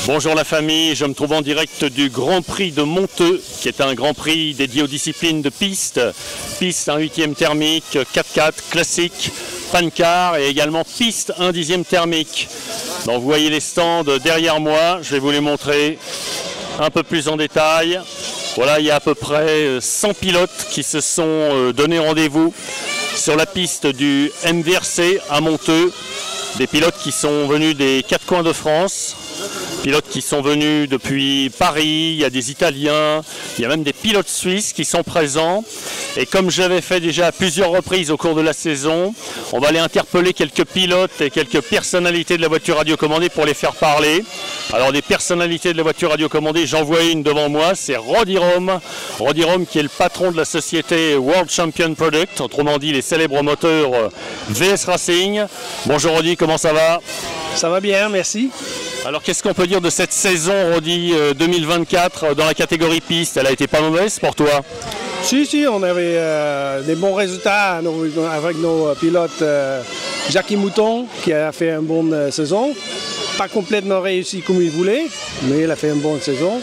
Bonjour la famille, je me trouve en direct du Grand Prix de Monteux, qui est un Grand Prix dédié aux disciplines de piste. Piste 1/8 thermique, 4x4, classique, pancar et également piste 1/10 thermique. Donc vous voyez les stands derrière moi, je vais vous les montrer un peu plus en détail. Voilà, il y a à peu près 100 pilotes qui se sont donné rendez-vous sur la piste du MVRC à Monteux. Des pilotes qui sont venus des quatre coins de France, pilotes qui sont venus depuis Paris, il y a des Italiens, il y a même des pilotes suisses qui sont présents. Et comme j'avais fait déjà à plusieurs reprises au cours de la saison, on va aller interpeller quelques pilotes et quelques personnalités de la voiture radiocommandée pour les faire parler. Alors des personnalités de la voiture radiocommandée, j'en vois une devant moi, c'est Roddy Rome. Roddy Rome qui est le patron de la société World Champion Product, autrement dit les célèbres moteurs VS Racing. Bonjour Roddy, comment ça va? Ça va bien, merci. Alors qu'est-ce qu'on peut dire de cette saison, Roddy, 2024 dans la catégorie piste? Elle a été pas mauvaise pour toi? Si, on avait des bons résultats avec nos pilotes. Jackie Mouton qui a fait une bonne saison. Pas complètement réussi comme il voulait, mais il a fait une bonne saison.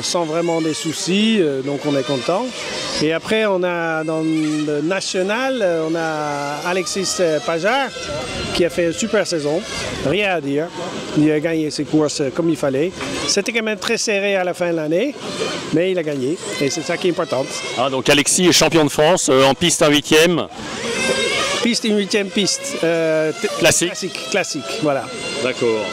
Sans vraiment des soucis, donc on est content. Et après, on a dans le national, on a Alexis Pajar qui a fait une super saison, rien à dire. Il a gagné ses courses comme il fallait. C'était quand même très serré à la fin de l'année, mais il a gagné et c'est ça qui est important. Ah, donc Alexis est champion de France en piste 1/8. Piste 1/8 piste. Classique, voilà. D'accord.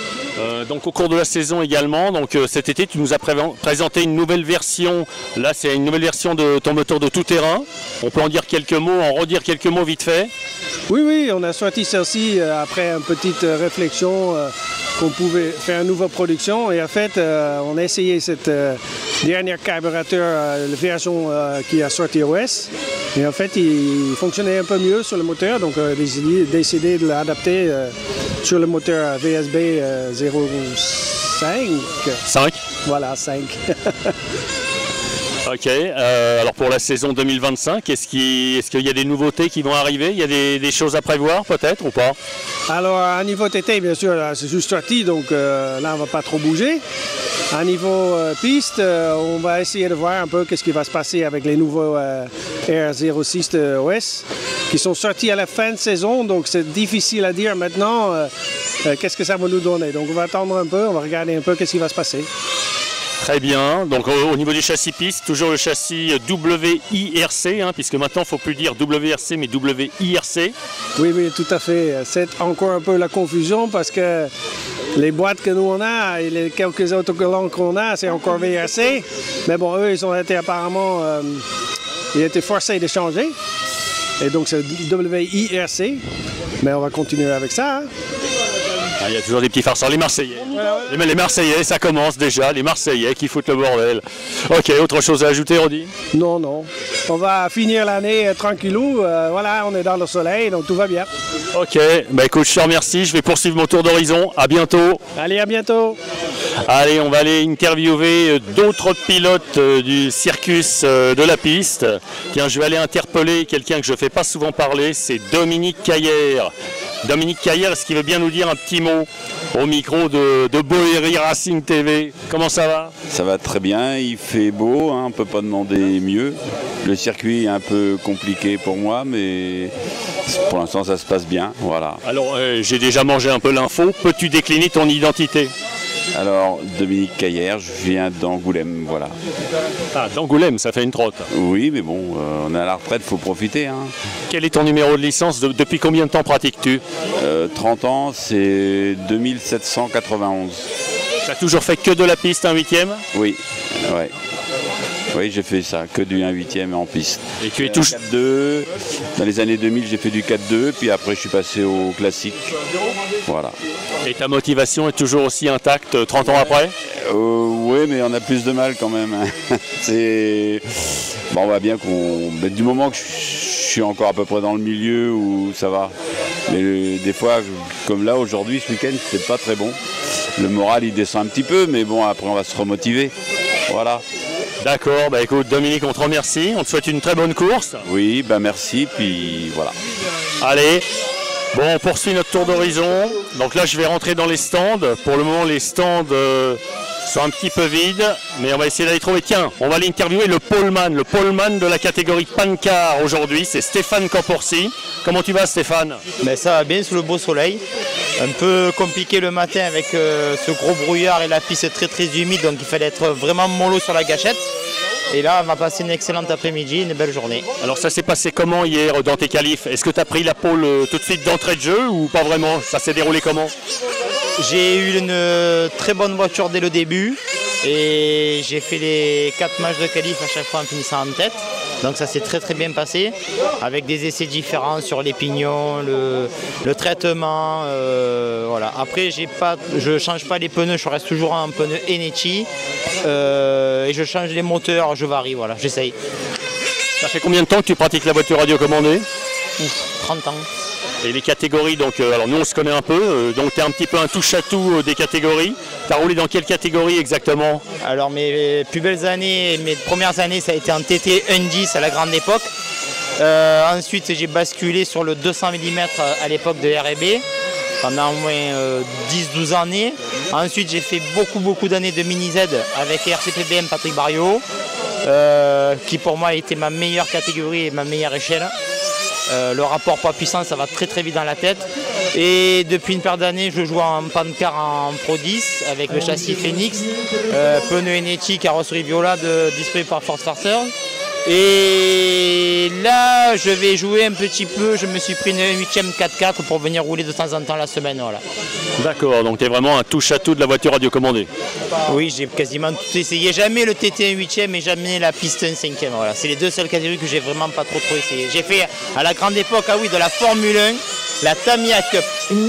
Donc au cours de la saison également, donc cet été tu nous as présenté une nouvelle version. Là c'est une nouvelle version de ton moteur de tout terrain. On peut en dire quelques mots, en redire quelques mots vite fait. Oui, on a sorti celle-ci après une petite réflexion qu'on pouvait faire une nouvelle production. Et en fait, on a essayé cette dernière carburateur, la version qui a sorti OS. Et en fait, il fonctionnait un peu mieux sur le moteur, donc on a décidé de l'adapter sur le moteur VSB 05. Voilà, 5. Ok, alors pour la saison 2025, est-ce qu'il y a des nouveautés qui vont arriver? Il y a des choses à prévoir peut-être ou pas? Alors à niveau TT, bien sûr, c'est juste sorti, donc là on ne va pas trop bouger. À niveau piste, on va essayer de voir un peu qu'est-ce qui va se passer avec les nouveaux R06 de OS qui sont sortis à la fin de saison, donc c'est difficile à dire maintenant qu'est-ce que ça va nous donner. Donc on va attendre un peu, on va regarder un peu qu'est-ce qui va se passer. Très bien, donc au niveau des châssis pistes, toujours le châssis WIRC, puisque maintenant il ne faut plus dire WRC mais WIRC. Oui, tout à fait. C'est encore un peu la confusion parce que les boîtes que nous on a et les quelques autocollants qu'on a, c'est encore VRC. Mais bon, eux, ils ont été apparemment ils étaient forcés de changer. Et donc c'est WIRC. Mais on va continuer avec ça. Il y a toujours des petits farceurs, les Marseillais. Les Marseillais, ça commence déjà, les Marseillais qui foutent le bordel. Ok, autre chose à ajouter, Roddy? Non. On va finir l'année tranquillou. Voilà, on est dans le soleil, donc tout va bien. Ok, écoute, je te remercie. Je vais poursuivre mon tour d'horizon. À bientôt. Allez, à bientôt. Allez, on va aller interviewer d'autres pilotes du circus de la piste. Tiens, je vais aller interpeller quelqu'un que je ne fais pas souvent parler, c'est Dominique Caillère. Dominique Caillère, est-ce qu'il veut bien nous dire un petit mot au micro de Boéry Racing TV? Comment ça va? Ça va très bien, il fait beau, on ne peut pas demander mieux. Le circuit est un peu compliqué pour moi, mais pour l'instant ça se passe bien. Voilà. Alors, j'ai déjà mangé un peu l'info. Peux-tu décliner ton identité? Alors, Dominique Caillère, je viens d'Angoulême, voilà. Ah, d'Angoulême, ça fait une trotte. Oui, mais bon, on est à la retraite, il faut profiter. Quel est ton numéro de licence? Depuis combien de temps pratiques-tu? 30 ans, c'est 2791. Tu as toujours fait que de la piste 1/8? Oui, ouais. Oui, j'ai fait ça, que du 1/8 en piste. Et tu es toujours 4-2. Dans les années 2000, j'ai fait du 4-2, puis après je suis passé au classique. Voilà. Et ta motivation est toujours aussi intacte 30 ans après? Oui, mais on a plus de mal quand même. C'est... Bon, on voit bien qu'on... Mais du moment que je suis encore à peu près dans le milieu, où ça va. Mais des fois, comme là, aujourd'hui, ce week-end, c'est pas très bon. Le moral, il descend un petit peu, mais bon, après, on va se remotiver. Voilà. D'accord, écoute Dominique, on te remercie, on te souhaite une très bonne course. Oui, merci, puis voilà. Allez, Bon, on poursuit notre tour d'horizon. Donc là, je vais rentrer dans les stands. Pour le moment, les stands sont un petit peu vides, mais on va essayer d'aller trouver. Tiens, on va aller interviewer le poleman de la catégorie Pancar aujourd'hui. C'est Stéphane Camporsi. Comment tu vas, Stéphane? Ben, ça va bien sous le beau soleil. Un peu compliqué le matin avec ce gros brouillard et la piste très humide, donc il fallait être vraiment mollo sur la gâchette. Et là, on va passer une excellente après-midi, une belle journée. Alors ça s'est passé comment hier dans tes qualifs? Est-ce que tu as pris la pole tout de suite d'entrée de jeu ou pas vraiment? Ça s'est déroulé comment? J'ai eu une très bonne voiture dès le début et j'ai fait les 4 matchs de qualif à chaque fois en finissant en tête. Donc ça s'est très bien passé avec des essais différents sur les pignons, le traitement. Voilà. Après, je ne change pas les pneus, je reste toujours en pneu Enechi et je change les moteurs, je varie, voilà, j'essaye. Ça fait combien de temps que tu pratiques la voiture radiocommandée? 30 ans. Et les catégories, donc alors nous on se connaît un peu, donc tu es un petit peu un touche-à-tout des catégories. Tu as roulé dans quelle catégorie exactement? Alors mes plus belles années, mes premières années, ça a été en TT 1.10 à la grande époque. Ensuite j'ai basculé sur le 200 mm à l'époque de R&B pendant au moins 10-12 années. Ensuite j'ai fait beaucoup d'années de mini-Z avec RCPBM Patrick Barriot, qui pour moi était ma meilleure catégorie et ma meilleure échelle. Le rapport poids-puissance, ça va très vite dans la tête. Et depuis une paire d'années, je joue en Pancar en Pro 10 avec le châssis Phoenix, pneu Enechi, carrosserie Viola disponible par Ford Faster. Et là, je vais jouer un petit peu. Je me suis pris une 8e 4x4 pour venir rouler de temps en temps la semaine. Voilà. D'accord, donc tu es vraiment un touche-à-tout de la voiture radiocommandée. Oui, j'ai quasiment tout essayé. Jamais le TT 8e et jamais la piste 5e. Voilà. C'est les deux seules catégories que j'ai vraiment pas trop essayé. J'ai fait à la grande époque, de la Formule 1, la Tamiya Cup,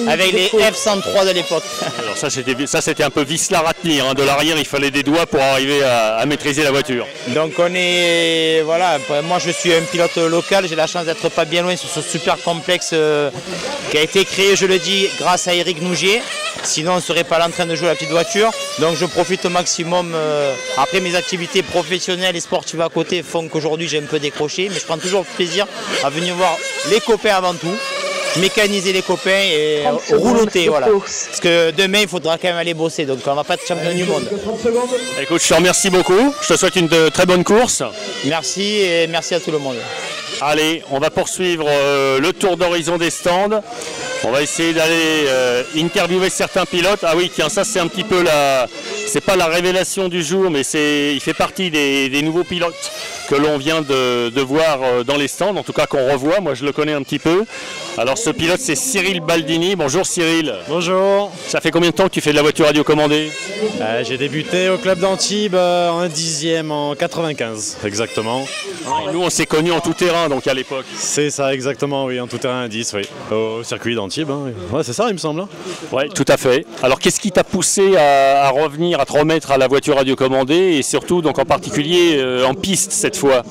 avec les F103 de l'époque. Alors ça c'était un peu vis-la retenir, hein. De l'arrière, il fallait des doigts pour arriver à maîtriser la voiture. Donc voilà, moi je suis un pilote local, j'ai la chance d'être pas bien loin sur ce super complexe qui a été créé, je le dis, grâce à Eric Nougier. Sinon on ne serait pas là en train de jouer la petite voiture. Donc je profite au maximum. Après mes activités professionnelles et sportives à côté font qu'aujourd'hui j'ai un peu décroché, mais je prends toujours plaisir à venir voir les copains avant tout. Mécaniser les copains et rouloter, voilà. Parce que demain il faudra quand même aller bosser, donc on va pas être champion du monde. Écoute, je te remercie beaucoup, je te souhaite une très bonne course. Merci et merci à tout le monde. Allez, on va poursuivre le tour d'horizon des stands. On va essayer d'aller interviewer certains pilotes. Ah oui, tiens, ça c'est un petit peu c'est pas la révélation du jour, mais il fait partie des nouveaux pilotes que l'on vient de voir dans les stands, en tout cas qu'on revoit. Moi je le connais un petit peu. Alors ce pilote c'est Cyril Baldini. Bonjour Cyril. Bonjour. Ça fait combien de temps que tu fais de la voiture radiocommandée? J'ai débuté au club d'Antibes en 10e en 95 exactement. Et nous on s'est connus en tout terrain donc à l'époque. C'est ça exactement, oui, en tout terrain 10, oui. Au circuit d'Antibes. Hein. Ouais, c'est ça il me semble. Oui, tout à fait. Alors qu'est-ce qui t'a poussé à revenir, à te remettre à la voiture radiocommandée et surtout donc en particulier en piste cette fois?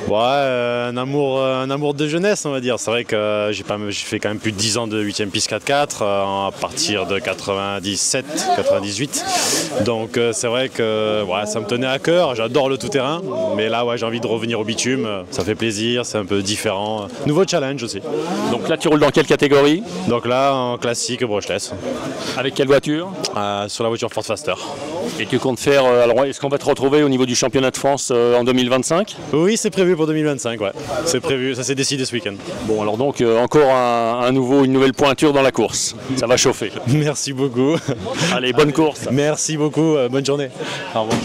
Ouais, un amour de jeunesse on va dire. C'est vrai que j'ai fait quand même plus de 10 ans de 8e piste 4x4 à partir de 97, 98. Donc c'est vrai que ça me tenait à cœur, j'adore le tout-terrain. Mais là j'ai envie de revenir au bitume, ça fait plaisir, c'est un peu différent. Nouveau challenge aussi. Donc là tu roules dans quelle catégorie? Donc là en classique brushless. Avec quelle voiture? Sur la voiture Ford Faster. Et tu comptes faire, alors est-ce qu'on va te retrouver au niveau du championnat de France en 2025? Oui, c'est prévu pour 2025, ouais. C'est prévu, ça s'est décidé ce week-end. Bon, alors donc encore une nouvelle pointure dans la course. Ça va chauffer. Merci beaucoup. Allez, bonne course. Merci beaucoup, bonne journée. Au revoir.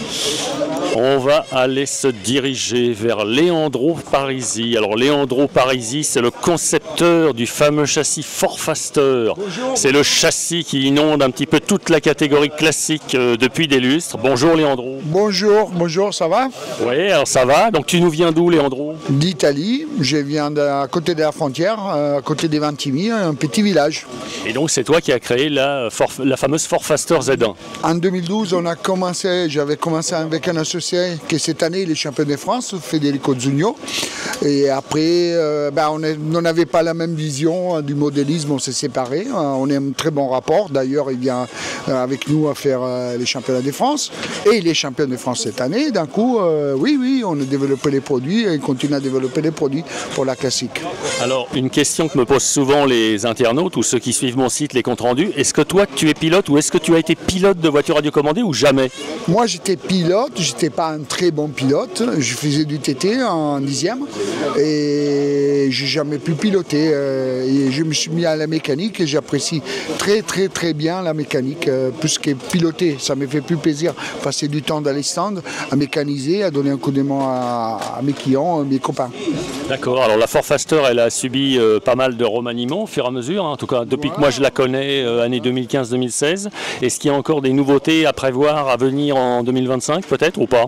On va aller se diriger vers Leandro Parisi. Alors Leandro Parisi, c'est le concepteur du fameux châssis Ford Faster. C'est le châssis qui inonde un petit peu toute la catégorie classique depuis des lustres. Bonjour Leandro. Bonjour, ça va? Oui, alors ça va. Donc tu nous viens d'où Leandro? D'Italie, je viens à côté de la frontière, à côté des Ventimiglia, un petit village. Et donc c'est toi qui as créé la fameuse Ford Faster Z1. En 2012, j'avais commencé avec un associé c'est que cette année, il est champion de France, Federico Zugno. Et après, on n'avait pas la même vision du modélisme, on s'est séparés. On a un très bon rapport. D'ailleurs, il vient avec nous à faire les championnats de France. Et il est champion de France cette année. D'un coup, oui, on a développé les produits et on continue à développer les produits pour la classique. Alors, une question que me posent souvent les internautes ou ceux qui suivent mon site, les comptes rendus. Est-ce que toi, tu es pilote ou est-ce que tu as été pilote de voiture radiocommandée ou jamais? Moi, j'étais pilote. Je n'étais pas un très bon pilote. Je faisais du TT en 10e. Et j'ai jamais pu piloter. Et je me suis mis à la mécanique et j'apprécie très bien la mécanique. Plus que piloter, ça me fait plus plaisir passer du temps dans les stands à mécaniser, à donner un coup de main à mes clients, mes copains. D'accord, alors la Ford Faster, elle a subi pas mal de remaniements au fur et à mesure, hein. En tout cas depuis que moi je la connais, année 2015-2016. Est-ce qu'il y a encore des nouveautés à prévoir, à venir en 2025 peut-être ou pas?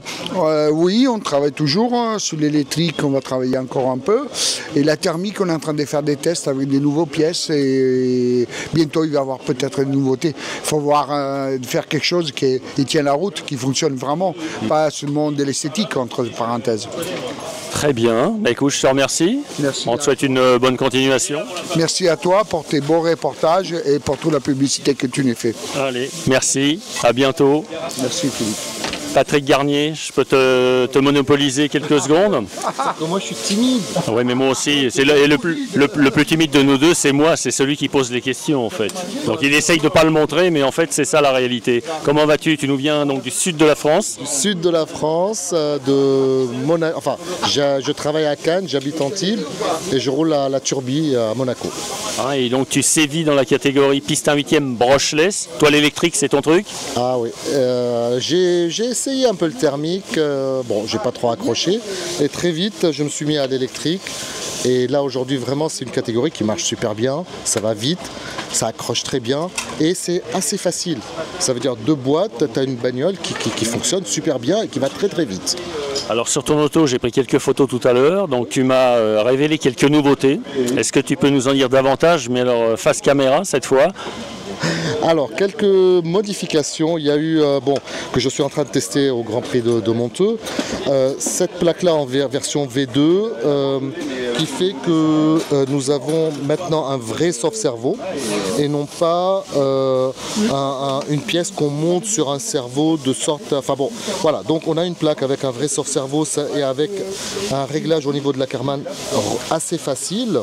Oui, on travaille toujours. Sur l'électrique, on va travailler encore un peu. Et la thermique, on est en train de faire des tests avec des nouvelles pièces et bientôt il va y avoir peut-être une nouveauté. Il faut voir faire quelque chose qui tient la route, qui fonctionne vraiment, pas seulement de l'esthétique entre parenthèses. Très bien, écoute, je te remercie. Merci. On te souhaite une bonne continuation. Merci à toi pour tes beaux reportages et pour toute la publicité que tu nous fais. Allez, merci, à bientôt. Merci Philippe. Patrick Garnier, je peux te monopoliser quelques secondes? Moi je suis timide. Oui, mais moi aussi. Le plus timide de nous deux, c'est moi, c'est celui qui pose les questions en fait. Donc il essaye de ne pas le montrer, mais en fait c'est ça la réalité. Comment vas-tu? Tu nous viens donc du sud de la France? Sud de la France, de Monaco. Enfin, je travaille à Cannes, j'habite Antibes et je roule à la Turbie à Monaco. Ah, et donc tu sévis dans la catégorie piste 1/8 brushless. Toi l'électrique c'est ton truc? Ah oui. J'ai essayé un peu le thermique. Bon, j'ai pas trop accroché. Et très vite, je me suis mis à l'électrique. Et là aujourd'hui vraiment c'est une catégorie qui marche super bien. Ça va vite, ça accroche très bien et c'est assez facile. Ça veut dire 2 boîtes, tu as une bagnole qui fonctionne super bien et qui va très vite. Alors sur ton auto, j'ai pris quelques photos tout à l'heure, donc tu m'as révélé quelques nouveautés. Est-ce que tu peux nous en dire davantage, mais alors face caméra cette fois? Alors, quelques modifications. Il y a eu, que je suis en train de tester au Grand Prix de Monteux. Cette plaque-là en version V2 qui fait que nous avons maintenant un vrai sauf-cerveau et non pas une pièce qu'on monte sur un cerveau de sorte... Enfin bon, voilà. Donc on a une plaque avec un vrai sauf-cerveau et avec un réglage au niveau de la Karmann assez facile.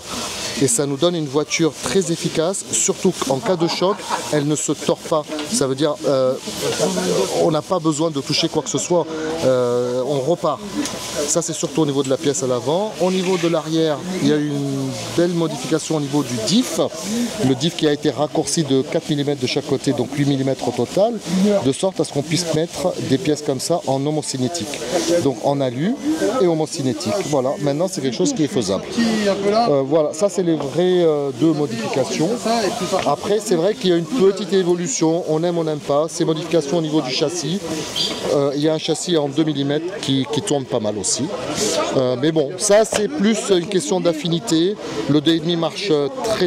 Et ça nous donne une voiture très efficace, surtout en cas de choc, elle ne se tord pas. Ça veut dire on n'a pas besoin de toucher quoi que ce soit, on repart. Ça c'est surtout au niveau de la pièce à l'avant. Au niveau de l'arrière, il y a eu une belle modification au niveau du diff. Le diff qui a été raccourci de 4 mm de chaque côté, donc 8 mm au total, de sorte à ce qu'on puisse mettre des pièces comme ça en homocinétique. Donc en alu et homocinétique. Voilà, maintenant c'est quelque chose qui est faisable. Voilà, ça c'est les vraies 2 modifications. Après c'est vrai qu'il y a une petite évolution, on aime, on n'aime pas. Ces modifications au niveau du châssis, il y a un châssis en 2 mm qui tourne pas mal aussi. Mais bon, ça c'est plus une question d'affinité. Le 2,5 marche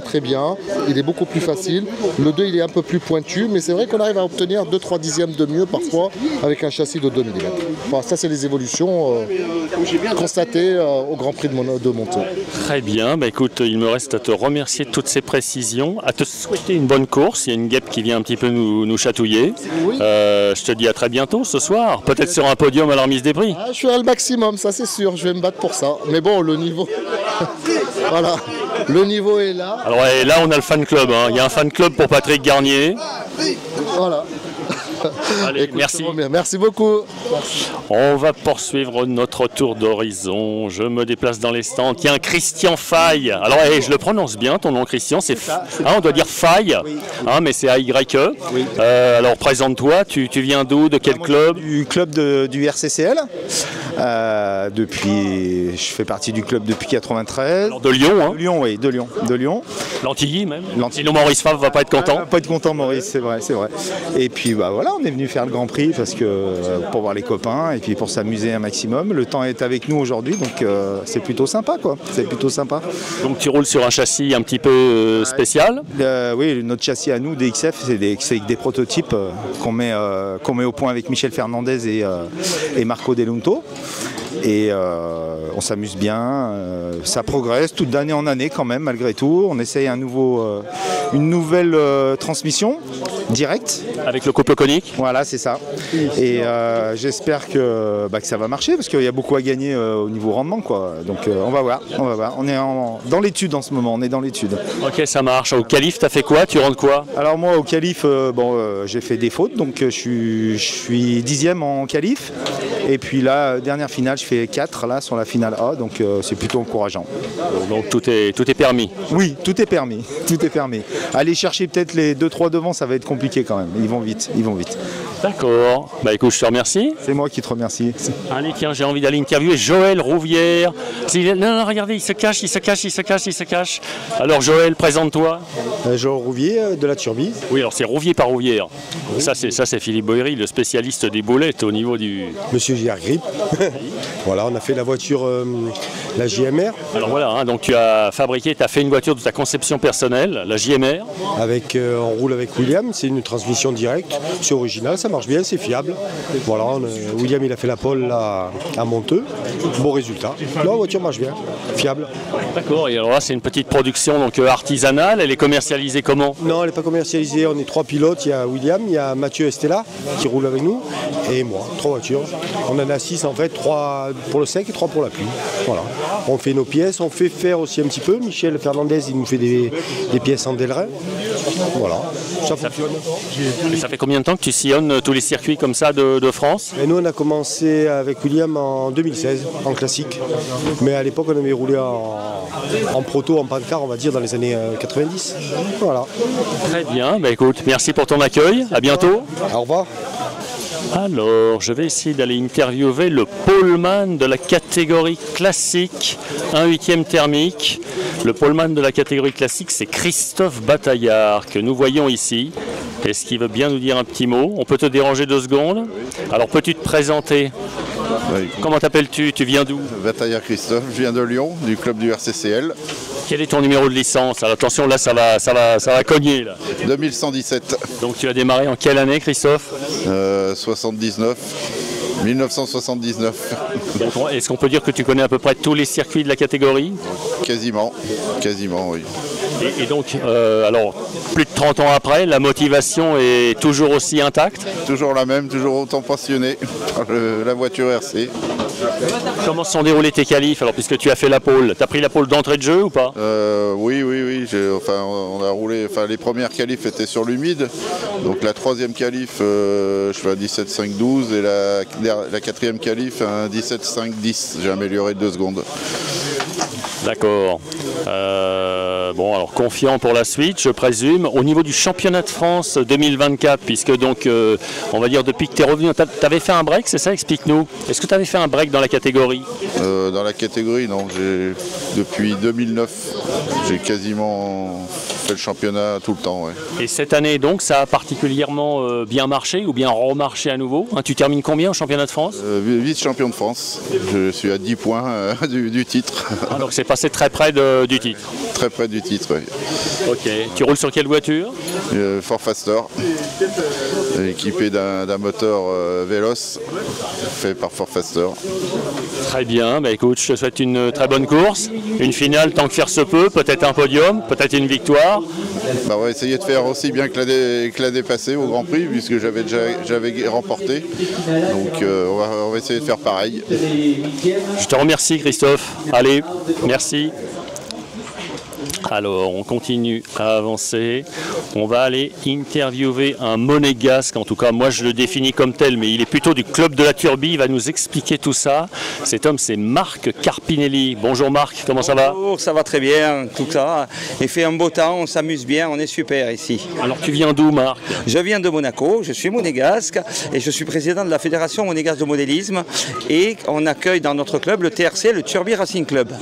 très bien, il est beaucoup plus facile. Le 2 il est un peu plus pointu, mais c'est vrai qu'on arrive à obtenir 2-3 dixièmes de mieux parfois avec un châssis de 2 mm. Bon, ça c'est les évolutions constatées au Grand Prix de Monteux. Très bien, bah écoute, il me reste à te remercier de toutes ces précisions, à te souhaiter une bonne course. Il y a une guêpe qui vient un petit peu nous chatouiller. Oui. Je te dis à très bientôt ce soir, peut-être sur un podium à la remise des prix. Ah, je suis à le maximum, ça c'est sûr, je vais me battre pour ça. Mais bon, le niveau, voilà, le niveau est là. Alors et là on a le fan club, hein. Il y a un fan club pour Patrick Garnier. Voilà. Allez, écoute, merci. Merci beaucoup. On va poursuivre notre tour d'horizon. Je me déplace dans les stands. Tiens, Christian Faye. Alors, je le prononce bien, ton nom, Christian. On doit dire Faye, oui. Mais c'est A-Y-E. Oui. Alors, présente-toi. Tu viens d'où? De quel club? Du club du RCCL. Je fais partie du club depuis 93. Alors, de Lyon, hein? De Lyon, oui, de Lyon. L'Antilly, même. Sinon, Maurice Favre va pas être content. Pas être content, Maurice, c'est vrai. Et puis, voilà, on est venu faire le Grand Prix parce que pour voir les copains et puis pour s'amuser un maximum. Le temps est avec nous aujourd'hui, donc c'est plutôt sympa, quoi. C'est plutôt sympa. Donc tu roules sur un châssis un petit peu spécial. Oui, notre châssis à nous, DXF, c'est des prototypes qu'on met au point avec Michel Fernandez et Marco Delunto. Et on s'amuse bien, ça progresse tout d'année en année quand même malgré tout. On essaye une nouvelle transmission directe. Avec le couple conique. Voilà, c'est ça. Et j'espère que ça va marcher parce qu'il y a beaucoup à gagner au niveau rendement, quoi. Donc on va voir. On est dans l'étude en ce moment, on est dans l'étude. Ok, ça marche. Au qualif, t'as fait quoi? Tu rentres quoi? Alors moi au qualif, j'ai fait des fautes, donc je suis 10e en qualif. Et puis là, dernière finale, je fais 4 là sur la finale A, donc c'est plutôt encourageant. Donc tout est permis. Oui, tout est permis. Aller chercher peut-être les 2-3 devant, ça va être compliqué quand même. Ils vont vite. D'accord. Bah écoute, je te remercie. C'est moi qui te remercie. Allez, tiens, j'ai envie d'aller interviewer Joël Rouvière. Non, regardez, il se cache. Alors Joël, présente-toi. Joël Rouvier de la Turbie. Oui, alors c'est Rouvier par Rouvière. Ça c'est Philippe Boéry, le spécialiste des boulettes au niveau du... Monsieur JR Grip. Voilà, on a fait la voiture, la JMR. Alors voilà, donc tu as fait une voiture de ta conception personnelle, la JMR. On roule avec William, c'est une transmission directe, c'est original, ça marche bien, c'est fiable. Voilà, William il a fait la pole là, à Monteux, bon résultat. La voiture marche bien, fiable. D'accord, et alors là c'est une petite production donc artisanale, elle est commercialisée comment? Non, elle n'est pas commercialisée, on est 3 pilotes, il y a William, il y a Mathieu Estella qui roule avec nous, et moi, 3 voitures. On en a 6 en fait, 3 pour le sec et 3 pour la pluie. Voilà. On fait nos pièces, on fait faire aussi un petit peu. Michel Fernandez, il nous fait des pièces en Delrin. Voilà, ça fonctionne. Et ça fait combien de temps que tu sillonnes tous les circuits comme ça de France? Et nous, on a commencé avec William en 2016, en classique. Mais à l'époque, on avait roulé en proto, en pancart, on va dire, dans les années 90. Voilà. Très bien, écoute, merci pour ton accueil. À bientôt. Au revoir. Alors, je vais essayer d'aller interviewer le poleman de la catégorie classique, 1/8e thermique. Le poleman de la catégorie classique, c'est Christophe Bataillard, que nous voyons ici. Est-ce qu'il veut bien nous dire un petit mot? On peut te déranger 2 secondes? Alors, peux-tu te présenter? Oui. Comment t'appelles-tu? Tu viens d'où? Bataillard Christophe, je viens de Lyon, du club du RCCL. Quel est ton numéro de licence? Alors, attention, là, ça va cogner. Là. 2117. Donc, tu as démarré en quelle année, Christophe? 1979. Donc, est-ce qu'on peut dire que tu connais à peu près tous les circuits de la catégorie? Quasiment, oui. Et donc, alors, plus de 30 ans après, la motivation est toujours aussi intacte? Toujours la même, toujours autant passionné par la voiture RC. Comment se sont déroulés tes qualifs, alors, puisque tu as fait la pole? Tu as pris la pole d'entrée de jeu ou pas? Oui. On a roulé. Les premières qualifs étaient sur l'humide. Donc la 3e qualif, je fais un 17.5.12 et la 4e qualif, un 17.5.10. J'ai amélioré de 2 secondes. D'accord. Bon, alors confiant pour la suite, je présume. Au niveau du championnat de France 2024, puisque donc, on va dire depuis que tu es revenu, tu avais fait un break, c'est ça? Explique-nous. Est-ce que tu avais fait un break dans la catégorie? Dans la catégorie, non. Depuis 2009, j'ai quasiment fait le championnat tout le temps. Ouais. Et cette année, donc, ça a particulièrement bien marché ou bien remarché à nouveau? Tu termines combien au championnat de France? Vice-champion de France. Je suis à 10 points du titre. Ah, donc c'est passé très près du titre? Très près du titre, oui. Ok. Tu roules sur quelle voiture? Ford Faster, équipé d'un moteur Véloce, fait par Ford Faster. Très bien, écoute, je te souhaite une très bonne course, une finale tant que faire se peut, peut-être un podium, peut-être une victoire. On va essayer de faire aussi bien que l'année passée au Grand Prix, puisque j'avais remporté. Donc on va essayer de faire pareil. Je te remercie Christophe. Allez, merci. Alors, on continue à avancer. On va aller interviewer un monégasque. En tout cas, moi, je le définis comme tel, mais il est plutôt du club de la Turbie. Il va nous expliquer tout ça. Cet homme, c'est Marc Carpinelli. Bonjour Marc, comment ça va? Bonjour, ça va très bien, tout ça. Il fait un beau temps, on s'amuse bien, on est super ici. Alors, tu viens d'où, Marc? Je viens de Monaco, je suis monégasque et je suis président de la Fédération monégasque de modélisme. Et on accueille dans notre club le TRC, le Turbie Racing Club.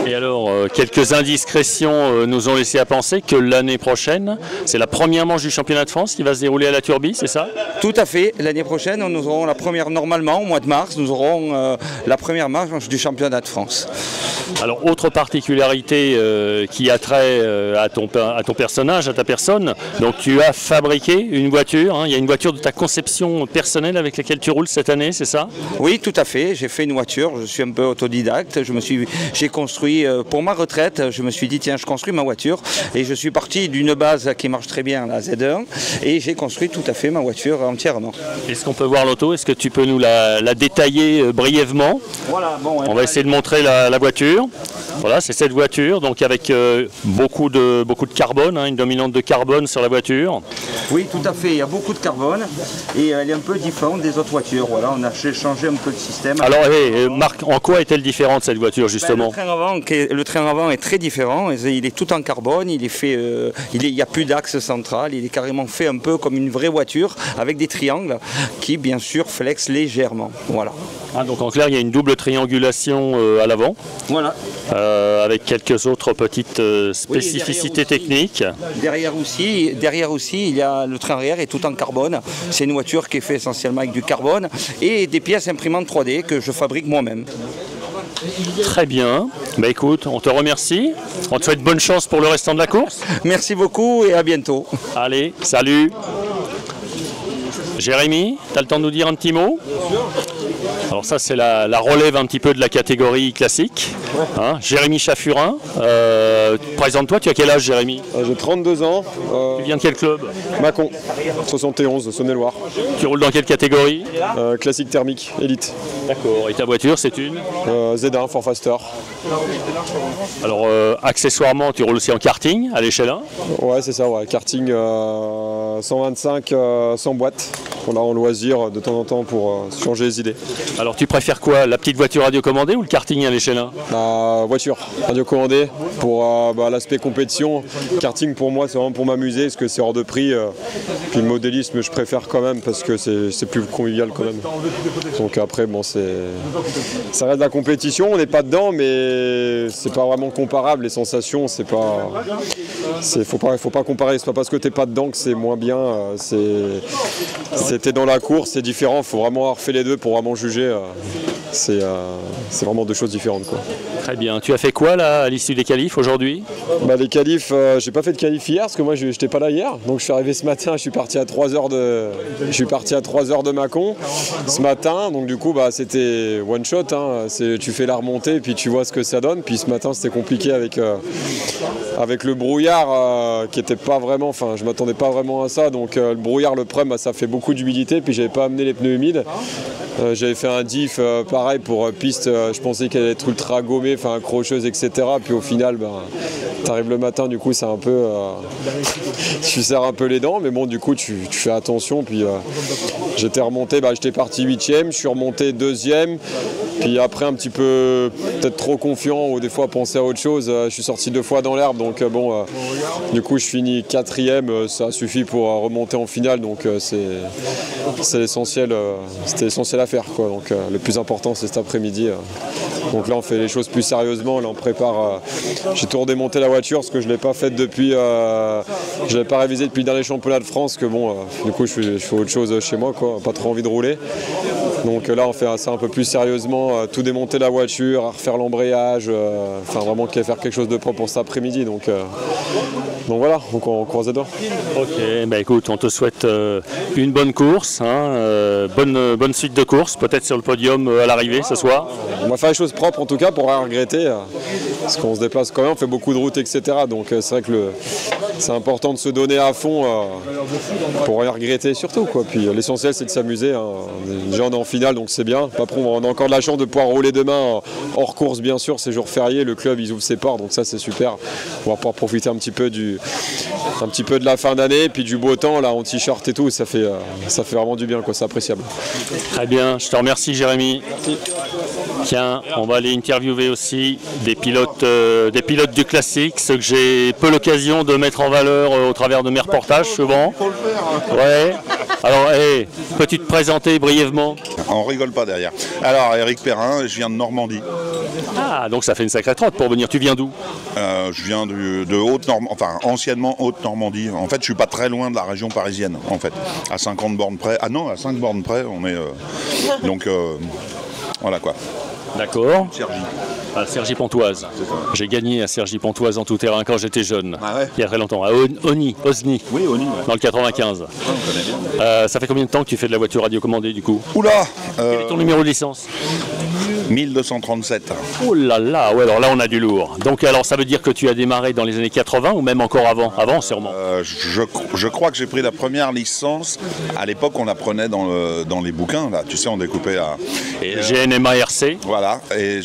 Et alors, quelques indiscrétions nous ont laissé à penser que l'année prochaine, c'est la première manche du championnat de France qui va se dérouler à la Turbie, c'est ça? Tout à fait. L'année prochaine, nous aurons la première, normalement, au mois de mars, nous aurons la première manche du championnat de France. Alors, autre particularité qui a trait à ton personnage, à ta personne, donc tu as fabriqué une voiture, hein, il y a une voiture de ta conception personnelle avec laquelle tu roules cette année, c'est ça? Oui, tout à fait. J'ai fait une voiture, je suis un peu autodidacte. J'ai construit, pour ma retraite, je me suis dit, tiens, je construis ma voiture. Et je suis parti d'une base qui marche très bien, la Z1, et j'ai construit tout à fait ma voiture entièrement. Est-ce qu'on peut voir l'auto? Est-ce que tu peux nous la détailler brièvement? Voilà, bon, on va essayer de montrer la voiture. Voilà, c'est cette voiture, donc avec beaucoup de carbone, hein, une dominante de carbone sur la voiture. Oui, tout à fait, il y a beaucoup de carbone et elle est un peu différente des autres voitures. Voilà, on a changé un peu le système. Alors, Marc, en quoi est-elle différente cette voiture justement? Le train avant est très différent, il est tout en carbone, il n'y a plus d'axe central, il est carrément fait un peu comme une vraie voiture avec des triangles qui bien sûr flexent légèrement. Voilà. Ah, donc en clair, il y a une double triangulation à l'avant. Voilà. Avec quelques autres petites spécificités techniques. Derrière aussi, il y a le train arrière est tout en carbone. C'est une voiture qui est faite essentiellement avec du carbone et des pièces imprimantes 3D que je fabrique moi-même. Très bien. Bah écoute, on te remercie. On te souhaite bonne chance pour le restant de la course. Merci beaucoup et à bientôt. Allez, salut. Jérémy, tu as le temps de nous dire un petit mot? Alors ça c'est la relève un petit peu de la catégorie classique. Hein, Jérémy Chaffurin, présente-toi, tu as quel âge Jérémy? J'ai 32 ans. Tu viens de quel club? Mâcon, 71, Saône-et-Loire. Tu roules dans quelle catégorie? Classique thermique, élite. D'accord, et ta voiture c'est une? Z1, Ford Faster. Alors accessoirement tu roules aussi en karting à l'échelle 1? Ouais c'est ça, ouais. Karting 125 sans boîte. On a en loisir de temps en temps pour changer les idées. Alors tu préfères quoi, la petite voiture radiocommandée ou le karting à l'échelle 1? La voiture radiocommandée pour l'aspect compétition. Karting pour moi c'est vraiment pour m'amuser parce que c'est hors de prix. Puis le modélisme je préfère quand même parce que c'est plus convivial quand même. Donc après bon ça reste de la compétition, on n'est pas dedans mais c'est pas vraiment comparable, les sensations c'est pas. Faut pas comparer, c'est pas parce que t'es pas dedans que c'est moins bien. C'était dans la course, c'est différent, il faut vraiment avoir fait les deux pour vraiment juger. C'est vraiment deux choses différentes, quoi. Très bien. Tu as fait quoi là à l'issue des qualifs aujourd'hui? Les qualifs, j'ai pas fait de qualif hier parce que moi j'étais pas là hier. Donc je suis arrivé ce matin, je suis parti à 3h de Mâcon ce matin. Donc du coup c'était one shot, hein. Tu fais la remontée et puis tu vois ce que ça donne. Puis ce matin c'était compliqué avec le brouillard qui était pas vraiment, enfin je m'attendais pas vraiment à ça. Donc le brouillard, le prem, ça fait beaucoup d'humidité. Puis j'avais pas amené les pneus humides. J'avais fait un diff pareil pour piste, je pensais qu'elle allait être ultra gommée, enfin accrocheuse, etc. Puis au final, t'arrives le matin, du coup c'est un peu, tu serres un peu les dents, mais bon du coup tu fais attention. Puis j'étais remonté, j'étais parti 8e, je suis remonté 2e. Puis après un petit peu peut-être trop confiant ou des fois penser à autre chose, je suis sorti 2 fois dans l'herbe, donc du coup je finis 4e, ça suffit pour remonter en finale, donc c'est l'essentiel, c'était l'essentiel à faire, quoi. Donc le plus important c'est cet après-midi. Donc là on fait les choses plus sérieusement, là on prépare, j'ai tout redémonté la voiture parce que je ne l'ai pas faite depuis, je l'ai pas révisé depuis le dernier championnat de France, que bon du coup je fais autre chose chez moi, quoi, pas trop envie de rouler. Donc là on fait ça un peu plus sérieusement, tout démonter la voiture, refaire l'embrayage, enfin vraiment faire quelque chose de propre pour cet après-midi. Donc voilà, donc on croise les doigts. Ok, écoute, on te souhaite une bonne course, hein, bonne suite de course, peut-être sur le podium à l'arrivée ce soir. On va faire les choses propres en tout cas pour rien regretter, parce qu'on se déplace quand même, on fait beaucoup de routes, etc. Donc c'est vrai que c'est important de se donner à fond pour rien regretter surtout, quoi. Puis l'essentiel c'est de s'amuser, hein. Déjà on est en finale donc c'est bien. Après on a encore de la chance de pouvoir rouler demain hors course, bien sûr, c'est jour férié, le club ils ouvrent ses portes, donc ça c'est super. On va pouvoir profiter un petit peu de la fin d'année, puis du beau temps là en t-shirt et tout, ça fait vraiment du bien, quoi, c'est appréciable. Très bien, je te remercie Jérémy. Merci. Tiens, on va aller interviewer aussi des pilotes du classique, ceux que j'ai peu l'occasion de mettre en valeur au travers de mes reportages souvent. Ouais. Alors, peux-tu te présenter brièvement? On rigole pas derrière. Alors, Eric Perrin, je viens de Normandie. Ah, donc ça fait une sacrée trotte pour venir. Tu viens d'où? Je viens de Haute-Normandie, enfin anciennement Haute-Normandie. En fait, je suis pas très loin de la région parisienne, en fait. À 50 bornes près. Ah non, à 5 bornes près, on est... donc, voilà quoi. D'accord. À Cergy-Pontoise. J'ai gagné à Cergy-Pontoise en tout terrain quand j'étais jeune, il y a très longtemps, à Osny. Oui, Osny, ouais. Dans le 95. Ça fait combien de temps que tu fais de la voiture radiocommandée du coup? Oula Quel est ton numéro de licence? 1237. Oh là là, ouais, alors là on a du lourd. Donc alors ça veut dire que tu as démarré dans les années 80 ou même encore avant? Avant sûrement. Je crois que j'ai pris la première licence. À l'époque, on apprenait dans les bouquins, là, tu sais, on découpait à... GNMA RC. Voilà, et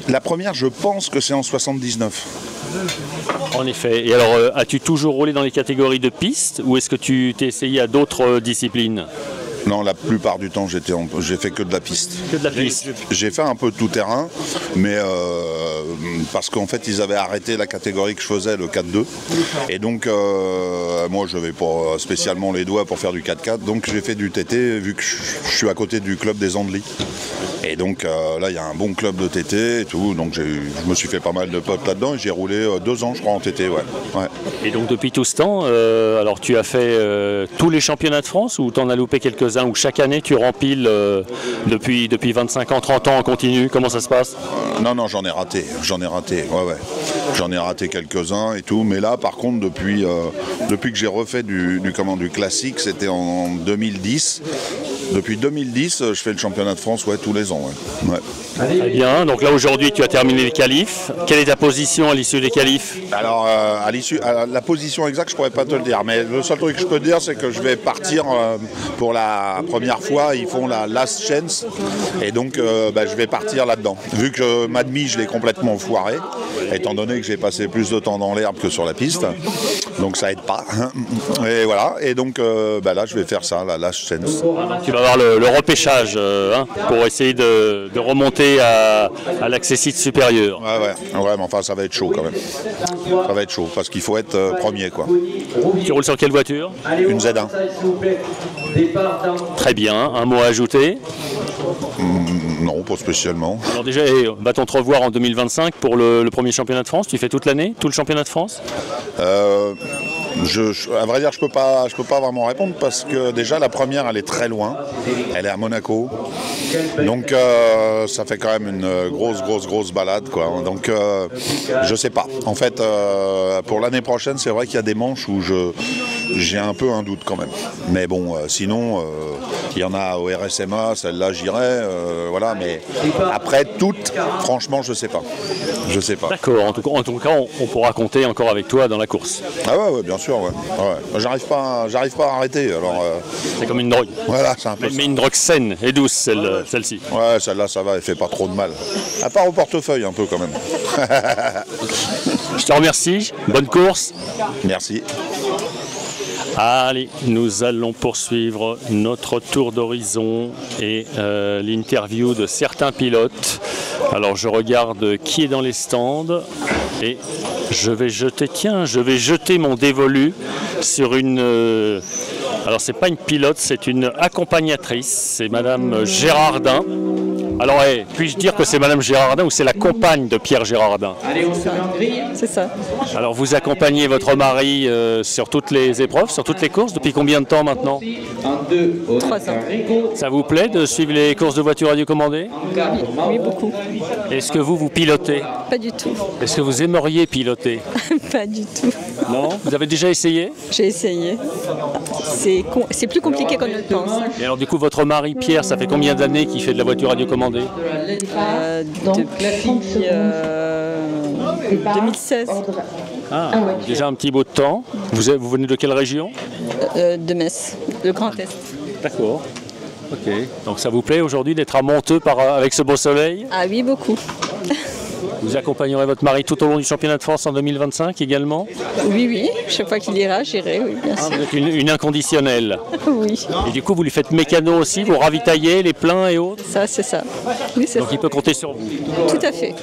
la première, je pense que c'est en 79. En effet. Et alors, as-tu toujours roulé dans les catégories de piste ou est-ce que tu t'es essayé à d'autres disciplines? Non, la plupart du temps, j'ai fait que de la piste. Que de la piste. J'ai fait un peu de tout terrain, mais parce qu'en fait, ils avaient arrêté la catégorie que je faisais, le 4-2. Et donc, moi, je n'avais pas spécialement les doigts pour faire du 4x4. Donc, j'ai fait du TT, vu que je suis à côté du club des Andelys. Et donc, là, il y a un bon club de TT et tout. Donc, je me suis fait pas mal de potes là-dedans. Et j'ai roulé 2 ans, je crois, en TT, ouais. Et donc, depuis tout ce temps, alors tu as fait tous les championnats de France ou tu en as loupé quelques-uns? Où chaque année tu rempiles depuis 25 ans, 30 ans en continu? Comment ça se passe? Non, j'en ai raté, ouais. J'en ai raté quelques-uns et tout, mais là par contre depuis que j'ai refait du classique, c'était en 2010. Depuis 2010, je fais le championnat de France tous les ans. Ouais. Très bien, donc là aujourd'hui tu as terminé les qualifs. Quelle est ta position à l'issue des qualifs? Alors la position exacte je pourrais pas te le dire, mais le seul truc que je peux te dire c'est que je vais partir pour la première fois, ils font la last chance et donc je vais partir là-dedans. Vu que ma demi je l'ai complètement foiré, étant donné que j'ai passé plus de temps dans l'herbe que sur la piste, donc ça aide pas. Et voilà, et donc là je vais faire ça, la last chance. Tu vas avoir le repêchage pour essayer de remonter à l'accessite supérieur. Ouais, mais enfin ça va être chaud quand même. Ça va être chaud parce qu'il faut être premier quoi. Tu roules sur quelle voiture? Une Z1. Très bien, un mot à ajouter? Non, pas spécialement. Alors déjà, va-t-on te revoir en 2025 pour le premier championnat de France? Tu fais toute l'année, tout le championnat de France? À vrai dire, je peux pas vraiment répondre parce que déjà la première, elle est très loin. Elle est à Monaco. Donc ça fait quand même une grosse balade, quoi. Donc je sais pas. En fait, pour l'année prochaine, c'est vrai qu'il y a des manches où j'ai un peu un doute quand même. Mais bon, sinon, il y en a au RSMA, celle-là j'irai, voilà. Mais après toutes, franchement, je sais pas. D'accord. En tout cas, on pourra compter encore avec toi dans la course. Ah ouais, bien sûr, ouais. J'arrive pas à arrêter. Alors. C'est comme une drogue. Voilà, c'est un peu. Mais une drogue saine et douce, celle-ci. Ouais, celle-là, ça va, elle fait pas trop de mal. À part au portefeuille, un peu quand même. Je te remercie. Bonne course. Merci. Allez, nous allons poursuivre notre tour d'horizon et l'interview de certains pilotes. Alors je regarde qui est dans les stands et je vais jeter mon dévolu sur une... alors c'est pas une pilote, c'est une accompagnatrice, c'est Madame Gérardin. Alors, puis-je dire que c'est Madame Gérardin ou c'est la compagne de Pierre Gérardin? C'est ça. Alors, vous accompagnez votre mari sur toutes les épreuves, sur toutes les courses, depuis combien de temps maintenant? 3 ans. Ça vous plaît de suivre les courses de voitures radiocommandées? Oui, beaucoup. Est-ce que vous pilotez? Pas du tout. Est-ce que vous aimeriez piloter? Pas du tout. Non? Vous avez déjà essayé? J'ai essayé. C'est plus compliqué qu'on ne le pense. Et alors, du coup, votre mari Pierre, ça fait combien d'années qu'il fait de la voiture radiocommandée? Depuis 2016. Ah, déjà un petit bout de temps. Vous venez de quelle région? De Metz, le Grand Est. D'accord. Ok. Donc ça vous plaît aujourd'hui d'être à Monteux avec ce beau soleil? Ah oui, beaucoup. Vous accompagnerez votre mari tout au long du championnat de France en 2025 également? Oui, oui, chaque fois qu'il ira, j'irai, oui, bien sûr. Vous êtes une inconditionnelle. Oui. Et du coup, vous lui faites mécano aussi, vous ravitaillez les pleins et autres? Ça, c'est ça. Oui, c'est Donc ça. il peut compter sur vous. Tout à fait.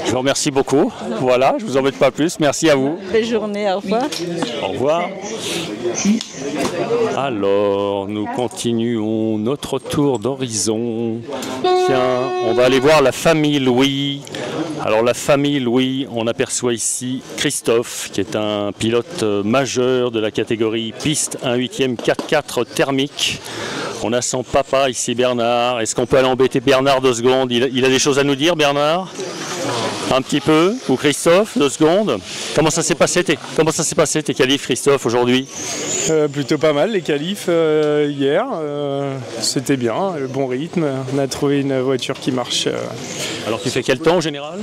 Je vous remercie beaucoup. Voilà, je vous embête pas plus. Merci à vous. Belle journée, au revoir. Au revoir. Alors, nous continuons notre tour d'horizon. Tiens, on va aller voir la famille Louis. Alors la famille Louis, on aperçoit ici Christophe, qui est un pilote majeur de la catégorie piste 1/8e 4x4 thermique. On a son papa ici, Bernard. Est-ce qu'on peut aller embêter Bernard 2 secondes? Il a des choses à nous dire, Bernard? Un petit peu? Ou Christophe, 2 secondes? Comment ça s'est passé tes qualifs, Christophe, aujourd'hui? Plutôt pas mal les qualifs hier. C'était bien, le bon rythme. On a trouvé une voiture qui marche. Alors tu fais quel temps au général?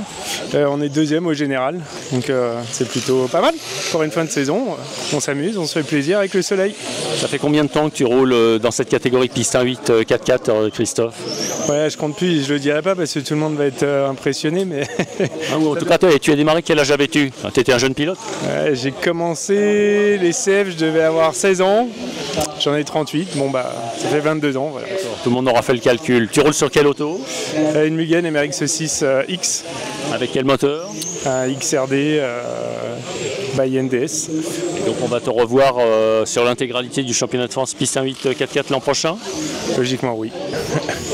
On est 2e au général, donc c'est plutôt pas mal. Pour une fin de saison, on s'amuse, on se fait plaisir avec le soleil. Ça fait combien de temps que tu roules dans cette catégorie piste 1/8 4x4, Christophe? Ouais, je compte plus, je le dirai pas parce que tout le monde va être impressionné, mais... En tout cas, tu as démarré, quel âge avais-tu? Tu étais un jeune pilote? Ouais, j'ai commencé les CF, je devais avoir 16 ans, j'en ai 38, bon bah ça fait 22 ans. Voilà. Tout le monde aura fait le calcul. Tu roules sur quelle auto? Une Mugen MRX 6 X. Avec quel moteur? Un XRD by NDS. Et donc on va te revoir sur l'intégralité du championnat de France piste 1/8 4x4 l'an prochain? Logiquement oui.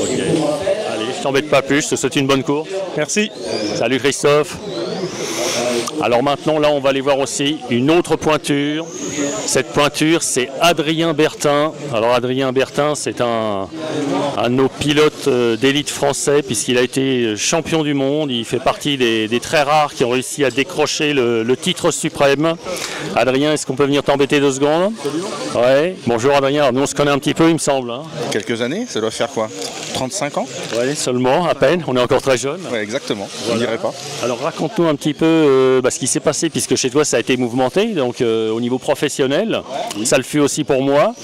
Ok. Allez, je t'embête pas plus, je te souhaite une bonne course. Merci. Salut Christophe. Alors maintenant, là, on va aller voir aussi une autre pointure. Cette pointure, c'est Adrien Bertin. Alors Adrien Bertin, c'est un de nos pilotes d'élite français, puisqu'il a été champion du monde. Il fait partie des très rares qui ont réussi à décrocher le titre suprême. Adrien, est-ce qu'on peut venir t'embêter 2 secondes? Ouais. Bonjour Adrien. Alors, nous, on se connaît un petit peu, il me semble. Hein. Quelques années, ça doit faire quoi? 35 ans? Oui, seulement, à peine. On est encore très jeunes. Oui, exactement. Voilà. On ne dirait pas. Alors raconte-nous un petit peu ce qui s'est passé, puisque chez toi ça a été mouvementé, donc au niveau professionnel, ça le fut aussi pour moi.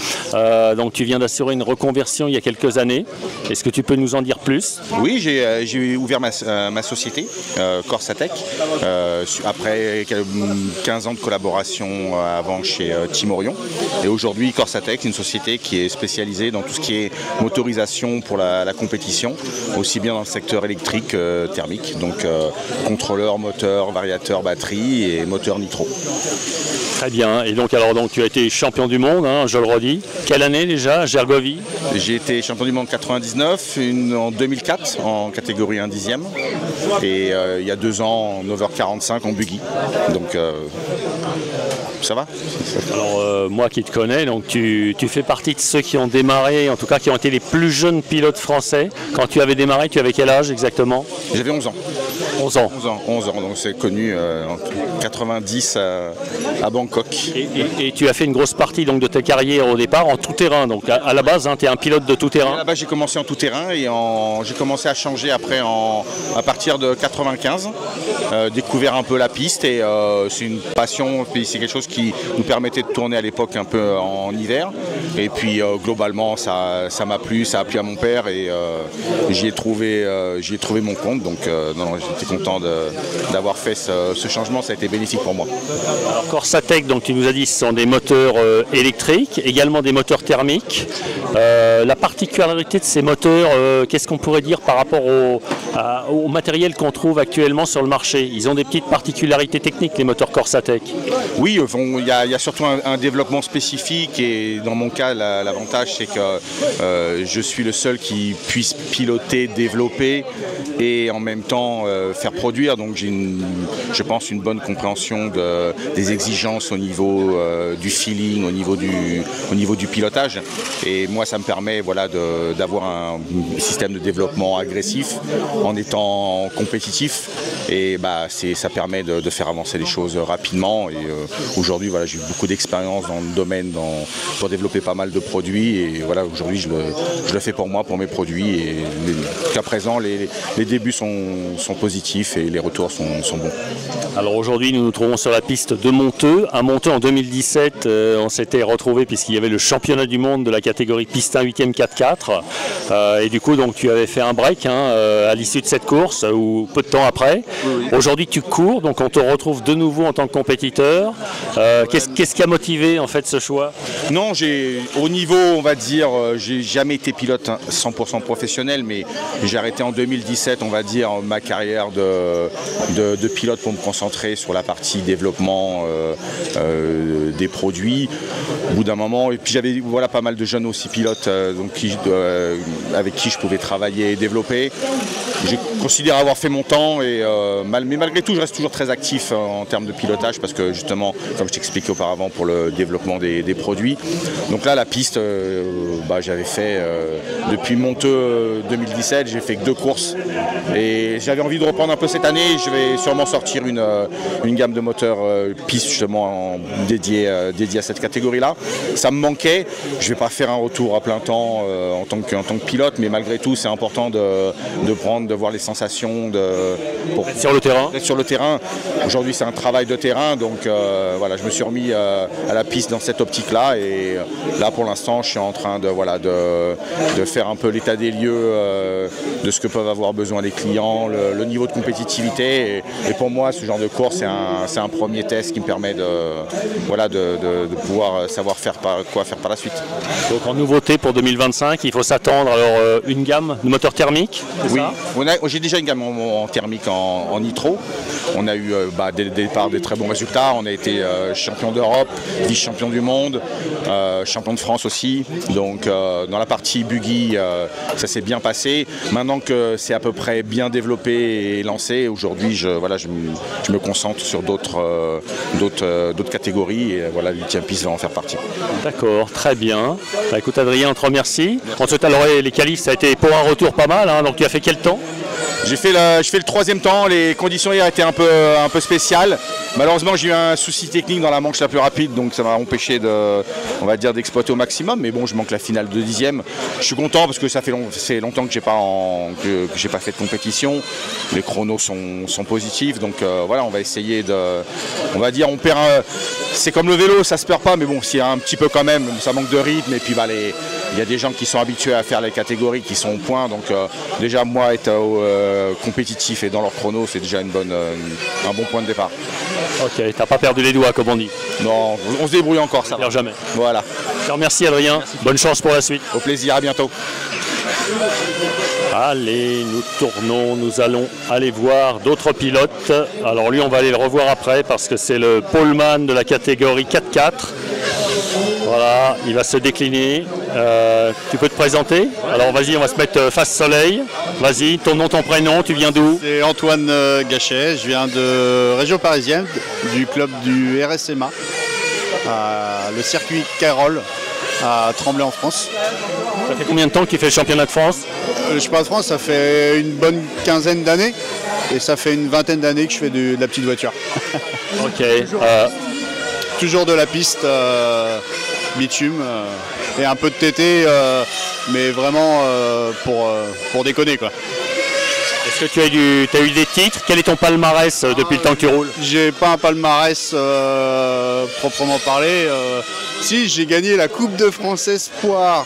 Donc tu viens d'assurer une reconversion il y a quelques années. Est-ce que tu peux nous en dire plus? Oui, j'ai ouvert ma société, Corsatech, après 15 ans de collaboration avant chez Timorion. Et aujourd'hui, Corsatech, une société qui est spécialisée dans tout ce qui est motorisation pour la compétition, aussi bien dans le secteur électrique, thermique, donc contrôleur, moteur, variateur, batterie et moteur nitro. Très bien. Et donc tu as été champion du monde, hein, je le redis. Quelle année déjà à Gergovie? J'ai été champion du monde en 99, en 2004 en catégorie 1/10e et il y a 2 ans en over 45 en buggy. Donc ça va. Alors moi qui te connais, donc tu fais partie de ceux qui ont démarré, en tout cas qui ont été les plus jeunes pilotes français. Quand tu avais démarré, tu avais quel âge exactement? J'avais 11 ans. 11 ans. 11 ans, donc c'est connu en 90 à Bangkok. Et tu as fait une grosse partie donc, de ta carrière au départ en tout-terrain, donc à la base tu es un pilote de tout-terrain. À la base j'ai commencé en tout-terrain et j'ai commencé à changer après à partir de 95, découvert un peu la piste et c'est une passion, puis c'est quelque chose qui nous permettait de tourner à l'époque un peu en hiver et puis globalement ça m'a plu, ça a plu à mon père et j'y ai trouvé mon compte, donc j'étais content d'avoir fait ce changement, ça a été bénéfique pour moi. Alors Corsatech, donc tu nous as dit, ce sont des moteurs électriques, également des moteurs thermiques. La particularité de ces moteurs, qu'est-ce qu'on pourrait dire par rapport au matériel qu'on trouve actuellement sur le marché? Ils ont des petites particularités techniques, les moteurs Corsatech. Oui, il y a surtout un développement spécifique et dans mon cas, l'avantage c'est que je suis le seul qui puisse piloter, développer et en même temps faire produire. Donc j'ai je pense une bonne compréhension des exigences au niveau du feeling, au niveau du pilotage. Et moi ça me permet d'avoir un système de développement agressif en étant compétitif et ça permet de faire avancer les choses rapidement et aujourd'hui, voilà, j'ai eu beaucoup d'expérience dans le domaine pour développer pas mal de produits. Et voilà, aujourd'hui, je le fais pour moi, pour mes produits. Et jusqu'à présent, les débuts sont positifs et les retours sont bons. Alors aujourd'hui, nous nous trouvons sur la piste de Monteux. À Monteux, en 2017, on s'était retrouvés puisqu'il y avait le championnat du monde de la catégorie piste 1 8e 4x4. Et du coup, donc, tu avais fait un break à l'issue de cette course ou peu de temps après. Oui. Aujourd'hui, tu cours, donc on te retrouve de nouveau en tant que compétiteur. Qu'est-ce qui a motivé en fait ce choix? Non, au niveau, on va dire, j'ai jamais été pilote 100% professionnel, mais j'ai arrêté en 2017, on va dire, ma carrière de pilote pour me concentrer sur la partie développement des produits. Au bout d'un moment, et puis j'avais pas mal de jeunes aussi pilotes avec qui je pouvais travailler et développer. Je considère avoir fait mon temps, mais malgré tout, je reste toujours très actif en termes de pilotage parce que justement, comme je t'expliquais auparavant, pour le développement des produits. Donc là, la piste, j'avais fait depuis Monteux 2017, j'ai fait que 2 courses et j'avais envie de reprendre un peu cette année. Je vais sûrement sortir une gamme de moteurs piste justement dédiée à cette catégorie-là. Ça me manquait. Je ne vais pas faire un retour à plein temps en tant que pilote, mais malgré tout, c'est important de voir les sensations, pour être sur le terrain. Être sur le terrain. Aujourd'hui, c'est un travail de terrain, donc voilà, je me suis remis à la piste dans cette optique-là, et là, pour l'instant, je suis en train de faire un peu l'état des lieux de ce que peuvent avoir besoin les clients, le niveau de compétitivité, et pour moi, ce genre de course, c'est un premier test qui me permet de pouvoir savoir quoi faire par la suite. Donc en nouveauté pour 2025, il faut s'attendre alors une gamme de moteurs thermiques. Oui, j'ai déjà une gamme en thermique en nitro. On a eu dès le départ des très bons résultats. On a été champion d'Europe, vice-champion du monde, champion de France aussi. Donc dans la partie buggy, ça s'est bien passé. Maintenant que c'est à peu près bien développé et lancé, aujourd'hui je me concentre sur d'autres catégories, et voilà, le 8e piste va en faire partie. D'accord, très bien. Écoute Adrien, on te remercie. Ensuite, alors les qualifs, ça a été pour un retour pas mal, donc tu as fait quel temps? J'ai fait le 3e temps, les conditions hier étaient un peu spéciales. Malheureusement, j'ai eu un souci technique dans la manche la plus rapide, donc ça m'a empêché d'exploiter au maximum. Mais bon, je manque la finale de 10e. Je suis content parce que ça fait longtemps que j'ai pas fait de compétition. Les chronos sont positifs, donc voilà, on va essayer on perd c'est comme le vélo, ça se perd pas, mais bon, c'est un petit peu quand même, ça manque de rythme, et puis il y a des gens qui sont habitués à faire les catégories qui sont au point, donc déjà moi être compétitif et dans leur chrono, c'est déjà un bon point de départ. Ok, t'as pas perdu les doigts comme on dit. Non, on se débrouille encore, ça va. Jamais. Voilà. Je te remercie Adrien, bonne chance pour la suite. Au plaisir, à bientôt. Allez, nous tournons, nous allons aller voir d'autres pilotes. Alors lui, on va aller le revoir après parce que c'est le poleman de la catégorie 4x4. Voilà, il va se décliner. Tu peux te présenter? Alors vas-y, on va se mettre face soleil. Vas-y, ton nom, ton prénom, tu viens d'où? C'est Antoine Gachet, je viens de région parisienne, du club du RSMA, le circuit Carole à Tremblay en France. Ça fait combien de temps que tu fais le championnat de France? Le championnat de France, ça fait une bonne quinzaine d'années, et ça fait une vingtaine d'années que je fais de la petite voiture. Ok. Toujours de la piste bitume et un peu de TT, mais vraiment pour déconner, quoi. Est-ce que tu as eu des titres? Quel est ton palmarès depuis le temps que tu roules? J'ai pas un palmarès proprement parlé. Si, j'ai gagné la Coupe de France Espoir.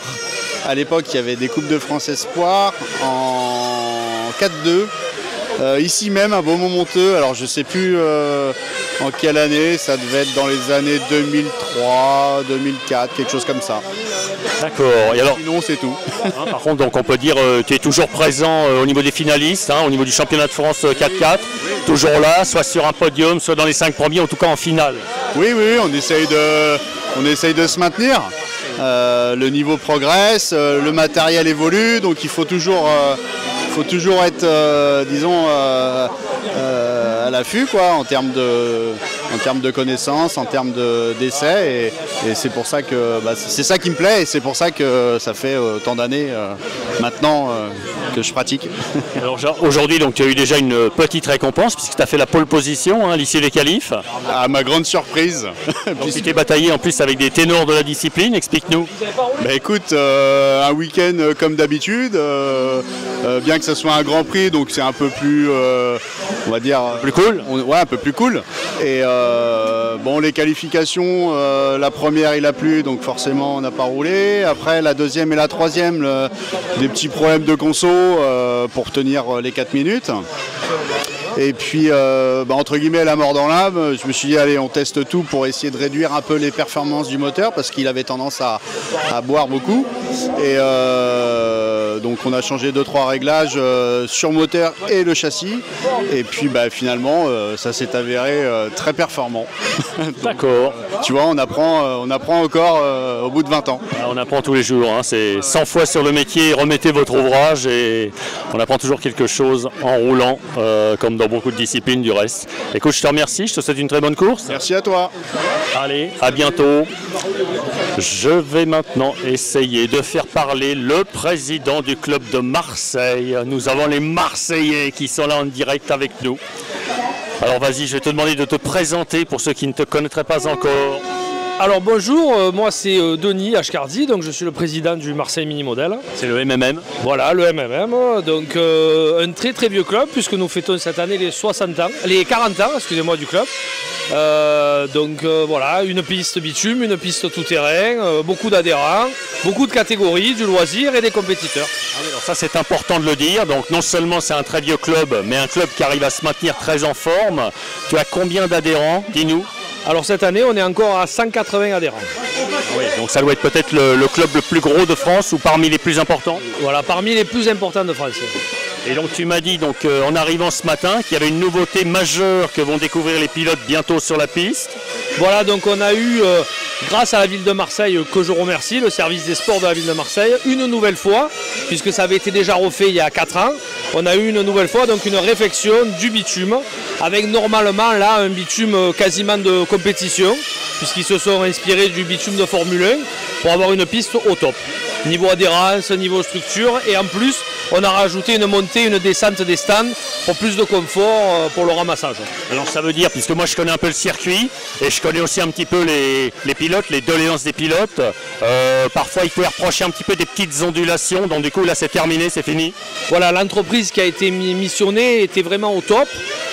À l'époque, il y avait des Coupes de France Espoir en 4-2. Ici même, à Beaumont-Monteux. Alors, je sais plus en quelle année. Ça devait être dans les années 2003, 2004, quelque chose comme ça. D'accord. Et alors, sinon, c'est tout. Par contre, donc on peut dire tu es toujours présent au niveau des finalistes, au niveau du championnat de France 4x4. Toujours là, soit sur un podium, soit dans les 5 premiers, en tout cas en finale. Oui, on essaye de se maintenir. Le niveau progresse, le matériel évolue, donc il faut toujours être, à l'affût, quoi, en termes en termes de connaissances, en termes d'essais. Et c'est pour ça que c'est ça qui me plaît et c'est pour ça que ça fait tant d'années maintenant que je pratique. Alors aujourd'hui, donc, tu as eu déjà une petite récompense puisque tu as fait la pole position à l'issue des qualifs. À ma grande surprise. Donc tu t'es bataillé en plus avec des ténors de la discipline, explique-nous. Bah écoute, un week-end comme d'habitude, bien que ce soit un Grand Prix, donc c'est un peu plus, on va dire... Plus cool. Ouais, un peu plus cool. Et bon, les qualifications, la première il a plu, donc forcément on n'a pas roulé. Après la deuxième et la troisième, des petits problèmes de conso pour tenir les 4 minutes. Et puis, entre guillemets, la mort dans l'âme, je me suis dit, allez, on teste tout pour essayer de réduire un peu les performances du moteur parce qu'il avait tendance à boire beaucoup. Et donc, on a changé 2-3 réglages sur moteur et le châssis. Et puis, finalement, ça s'est avéré très performant. D'accord. Tu vois, on apprend encore au bout de 20 ans. On apprend tous les jours, hein. C'est 100 fois sur le métier, remettez votre ouvrage et on apprend toujours quelque chose en roulant, comme dans beaucoup de disciplines du reste. Écoute, je te remercie, je te souhaite une très bonne course. Merci à toi. Allez, à bientôt. Je vais maintenant essayer de faire parler le président du club de Marseille. Nous avons les Marseillais qui sont là en direct avec nous. Alors vas-y, je vais te demander de te présenter pour ceux qui ne te connaîtraient pas encore. Alors bonjour, moi c'est Denis Ashkardi, donc je suis le président du Marseille Mini Model. C'est le MMM. Voilà, le MMM, donc un très très vieux club puisque nous fêtons cette année les 40 ans, excusez-moi, du club. Voilà, une piste bitume, une piste tout-terrain, beaucoup d'adhérents, beaucoup de catégories, du loisir et des compétiteurs. Ah oui, alors ça c'est important de le dire, donc non seulement c'est un très vieux club, mais un club qui arrive à se maintenir très en forme. Tu as combien d'adhérents, dis-nous? Alors cette année, on est encore à 180 adhérents. Oui, donc ça doit être peut-être le club le plus gros de France ou parmi les plus importants? Voilà, parmi les plus importants de France. Et donc tu m'as dit en arrivant ce matin qu'il y avait une nouveauté majeure que vont découvrir les pilotes bientôt sur la piste. Voilà, donc on a eu, grâce à la ville de Marseille, que je remercie, le service des sports de la ville de Marseille, une nouvelle fois, puisque ça avait été déjà refait il y a 4 ans, on a eu une nouvelle fois donc une réfection du bitume, avec normalement là un bitume quasiment de compétition, puisqu'ils se sont inspirés du bitume de Formule 1 pour avoir une piste au top. Niveau adhérence, niveau structure, et en plus on a rajouté une montée, une descente des stands pour plus de confort pour le ramassage. Alors ça veut dire, puisque moi je connais un peu le circuit et je connais aussi un petit peu les pilotes, les doléances des pilotes, parfois il peut reprocher un petit peu des petites ondulations, donc du coup là c'est terminé, c'est fini. Voilà, l'entreprise qui a été missionnée était vraiment au top.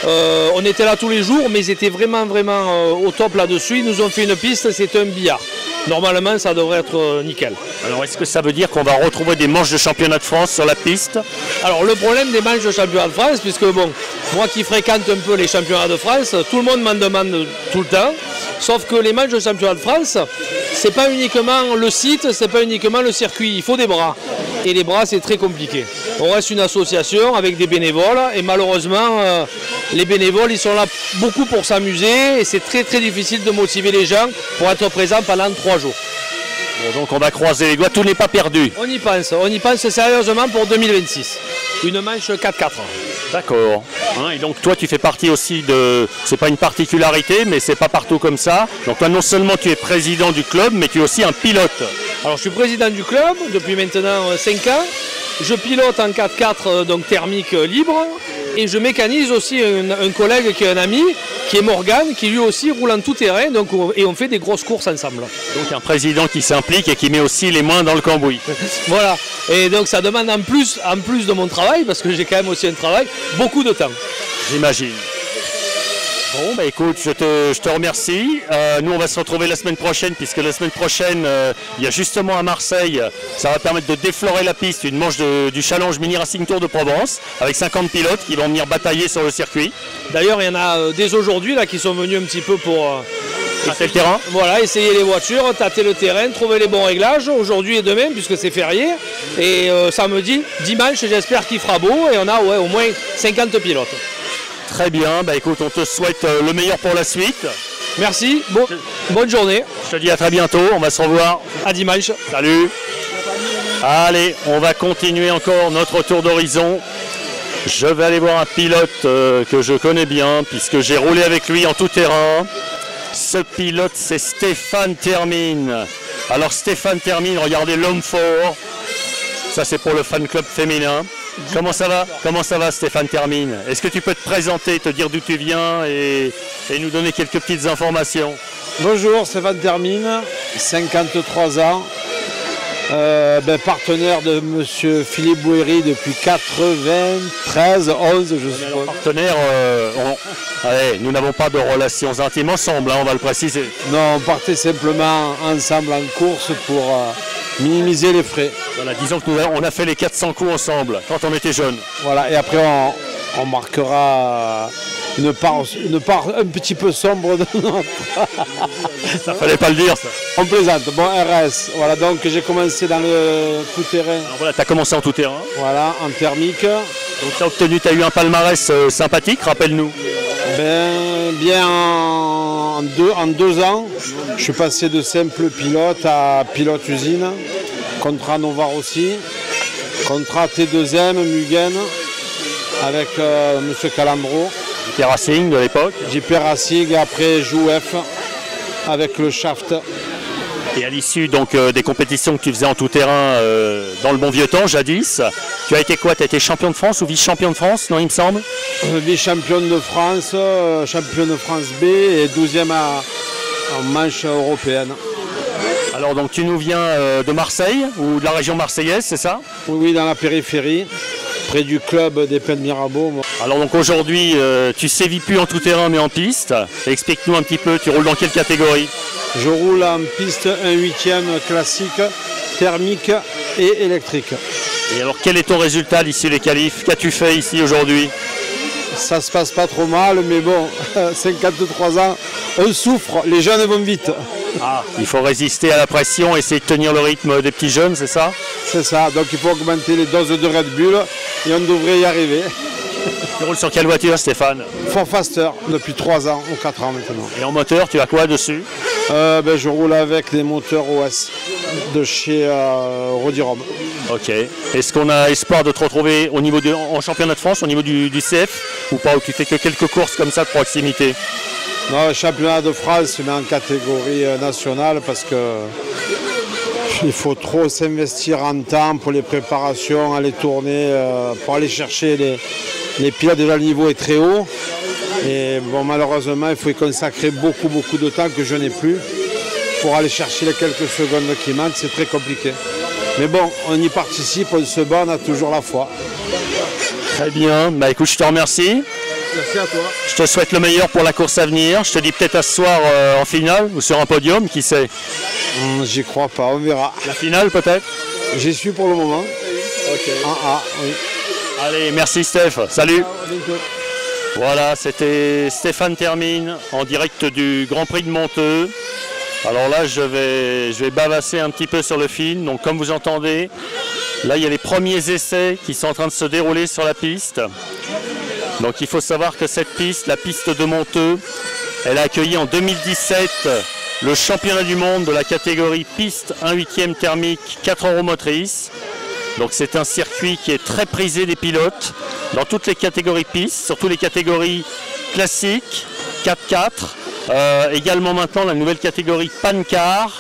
On était là tous les jours, mais ils étaient vraiment au top là-dessus. Ils nous ont fait une piste, c'était un billard. Normalement, ça devrait être nickel. Alors, est-ce que ça veut dire qu'on va retrouver des manches de championnat de France sur la piste? Alors, le problème des manches de championnat de France, puisque bon, moi qui fréquente un peu les championnats de France, tout le monde m'en demande tout le temps. Sauf que les manches de championnat de France, c'est pas uniquement le site, c'est pas uniquement le circuit. Il faut des bras. Et les bras, c'est très compliqué. On reste une association avec des bénévoles et malheureusement, les bénévoles, ils sont là beaucoup pour s'amuser et c'est très très difficile de motiver les gens pour être présents pendant 3 jours. Bon, donc on va croiser les doigts, tout n'est pas perdu. On y pense sérieusement pour 2026. Une manche 4x4. D'accord. Et donc toi tu fais partie aussi de, c'est pas une particularité, mais c'est pas partout comme ça. Donc toi non seulement tu es président du club, mais tu es aussi un pilote. Alors je suis président du club depuis maintenant 5 ans. Je pilote en 4x4 donc thermique libre. Et je mécanise aussi un collègue qui est un ami, qui est Morgane, qui lui aussi roule en tout terrain, donc, et on fait des grosses courses ensemble. Donc un président qui s'implique et qui met aussi les mains dans le cambouis. Voilà, et donc ça demande en plus de mon travail, parce que j'ai quand même aussi un travail, beaucoup de temps. J'imagine. Bon, bah écoute, je te remercie. Nous, on va se retrouver la semaine prochaine, puisque la semaine prochaine, il y a justement à Marseille, ça va permettre de déflorer la piste, une manche du Challenge Mini Racing Tour de Provence, avec 50 pilotes qui vont venir batailler sur le circuit. D'ailleurs, il y en a dès aujourd'hui là qui sont venus un petit peu pour tâter le terrain. Voilà, essayer les voitures, tâter le terrain, trouver les bons réglages, aujourd'hui et demain, puisque c'est férié. Et samedi, dimanche, j'espère qu'il fera beau, et on a au moins 50 pilotes. Très bien, bah écoute, on te souhaite le meilleur pour la suite. Merci, bonne journée. Je te dis à très bientôt, on va se revoir. À dimanche. Salut. Allez, on va continuer encore notre tour d'horizon. Je vais aller voir un pilote que je connais bien puisque j'ai roulé avec lui en tout terrain. Ce pilote, c'est Stéphane Termine. Alors Stéphane Termine, regardez l'homme fort. Ça, c'est pour le fan club féminin. Comment ça va? Comment ça va, Stéphane Termine? Est-ce que tu peux te présenter, te dire d'où tu viens et nous donner quelques petites informations? Bonjour, Stéphane Termine, 53 ans. Partenaire de monsieur Philippe Bouhéry depuis 93, 11, je suppose. Partenaire, allez, nous n'avons pas de relations intimes ensemble, hein, on va le préciser. Non, on partait simplement ensemble en course pour minimiser les frais. Voilà, disons que on a fait les 400 coups ensemble quand on était jeunes. Voilà, et après on marquera une part un petit peu sombre de notre... Ça fallait pas le dire, ça. On plaisante. Bon, RS, voilà, donc j'ai commencé dans le tout-terrain. Alors voilà, tu as commencé en tout-terrain. Voilà, en thermique. Donc tu as eu un palmarès sympathique, rappelle-nous. Bien en 2 ans, je suis passé de simple pilote à pilote usine, contrat Nova aussi, contrat T2M, Mugen, avec M. Calambro. JP Racing de l'époque. JP Racing, après JOUF avec le Shaft. Et à l'issue donc des compétitions que tu faisais en tout terrain dans le bon vieux temps, jadis, tu as été quoi? Tu as été champion de France ou vice-champion de France, non, il me semble? Vice-championne de France, champion de France B et 12e en manche européenne. Alors donc tu nous viens de Marseille ou de la région marseillaise, c'est ça? Oui, dans la périphérie, près du club des Pins de Mirabeau. Alors donc aujourd'hui, tu sévis plus en tout terrain mais en piste. Explique-nous un petit peu, tu roules dans quelle catégorie? Je roule en piste 1/8e classique, thermique et électrique. Et alors quel est ton résultat d'ici les qualifs? Qu'as-tu fait ici aujourd'hui? Ça se passe pas trop mal, mais bon, 53 ans, on souffre, les jeunes vont vite. Ah, il faut résister à la pression, essayer de tenir le rythme des petits jeunes, c'est ça? C'est ça, donc il faut augmenter les doses de Red Bull et on devrait y arriver. Tu roules sur quelle voiture, Stéphane? Ford Faster, depuis 3 ans ou 4 ans maintenant. Et en moteur, tu as quoi dessus? Je roule avec les moteurs OS de chez Rodirum. Ok. Est-ce qu'on a espoir de te retrouver au niveau en championnat de France, au niveau du CF, ou pas, ou tu fais que quelques courses comme ça de proximité? Non, le championnat de France, mais en catégorie nationale, parce que il faut trop s'investir en temps pour les préparations, aller tourner, pour aller chercher les pilotes. Déjà, le niveau est très haut. Et bon, malheureusement, il faut y consacrer beaucoup de temps que je n'ai plus pour aller chercher les quelques secondes qui manquent. C'est très compliqué. Mais bon, on y participe, on se bat, on a toujours la foi. Très bien. Bah écoute, je te remercie. Merci à toi. Je te souhaite le meilleur pour la course à venir. Je te dis peut-être à ce soir en finale ou sur un podium, qui sait? J'y crois pas, on verra. La finale peut-être? J'y suis pour le moment. Ok. Oui. Allez, merci Steph. Salut. Voilà, c'était Stéphane Termine en direct du Grand Prix de Monteux. Alors là, je vais bavasser un petit peu sur le film. Donc comme vous entendez, là il y a les premiers essais qui sont en train de se dérouler sur la piste. Donc il faut savoir que cette piste, la piste de Monteux, elle a accueilli en 2017 le championnat du monde de la catégorie piste 1/8e thermique 4 roues motrices. Donc c'est un circuit qui est très prisé des pilotes dans toutes les catégories pistes, surtout les catégories classiques, 4x4. Également maintenant la nouvelle catégorie Pancar.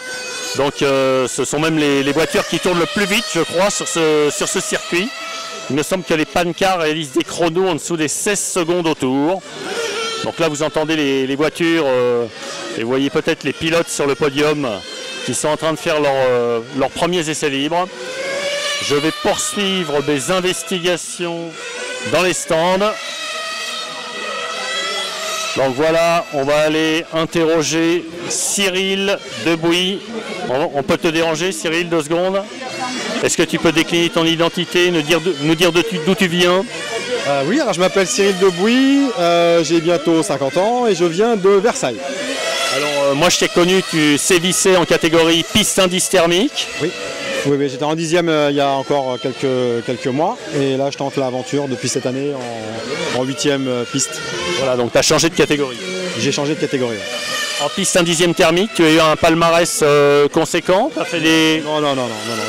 Donc ce sont même les voitures qui tournent le plus vite, je crois, sur ce circuit. Il me semble que les Pancar réalisent des chronos en dessous des 16 secondes au tour. Donc là vous entendez les voitures et vous voyez peut-être les pilotes sur le podium qui sont en train de faire leurs premiers essais libres. Je vais poursuivre mes investigations dans les stands. Donc voilà, on va aller interroger Cyril Debouy. On peut te déranger, Cyril, 2 secondes? Est-ce que tu peux décliner ton identité, nous dire d'où tu viens? Oui, alors je m'appelle Cyril Debouy, j'ai bientôt 50 ans et je viens de Versailles. Alors moi je t'ai connu, tu sévissais en catégorie piste indice thermique. Oui, j'étais en 10e il y a encore quelques mois et là je tente l'aventure depuis cette année en 8e piste. Voilà, donc tu as changé de catégorie. J'ai changé de catégorie. En piste, un 10e thermique, tu as eu un palmarès conséquent. T'as fait des... Non,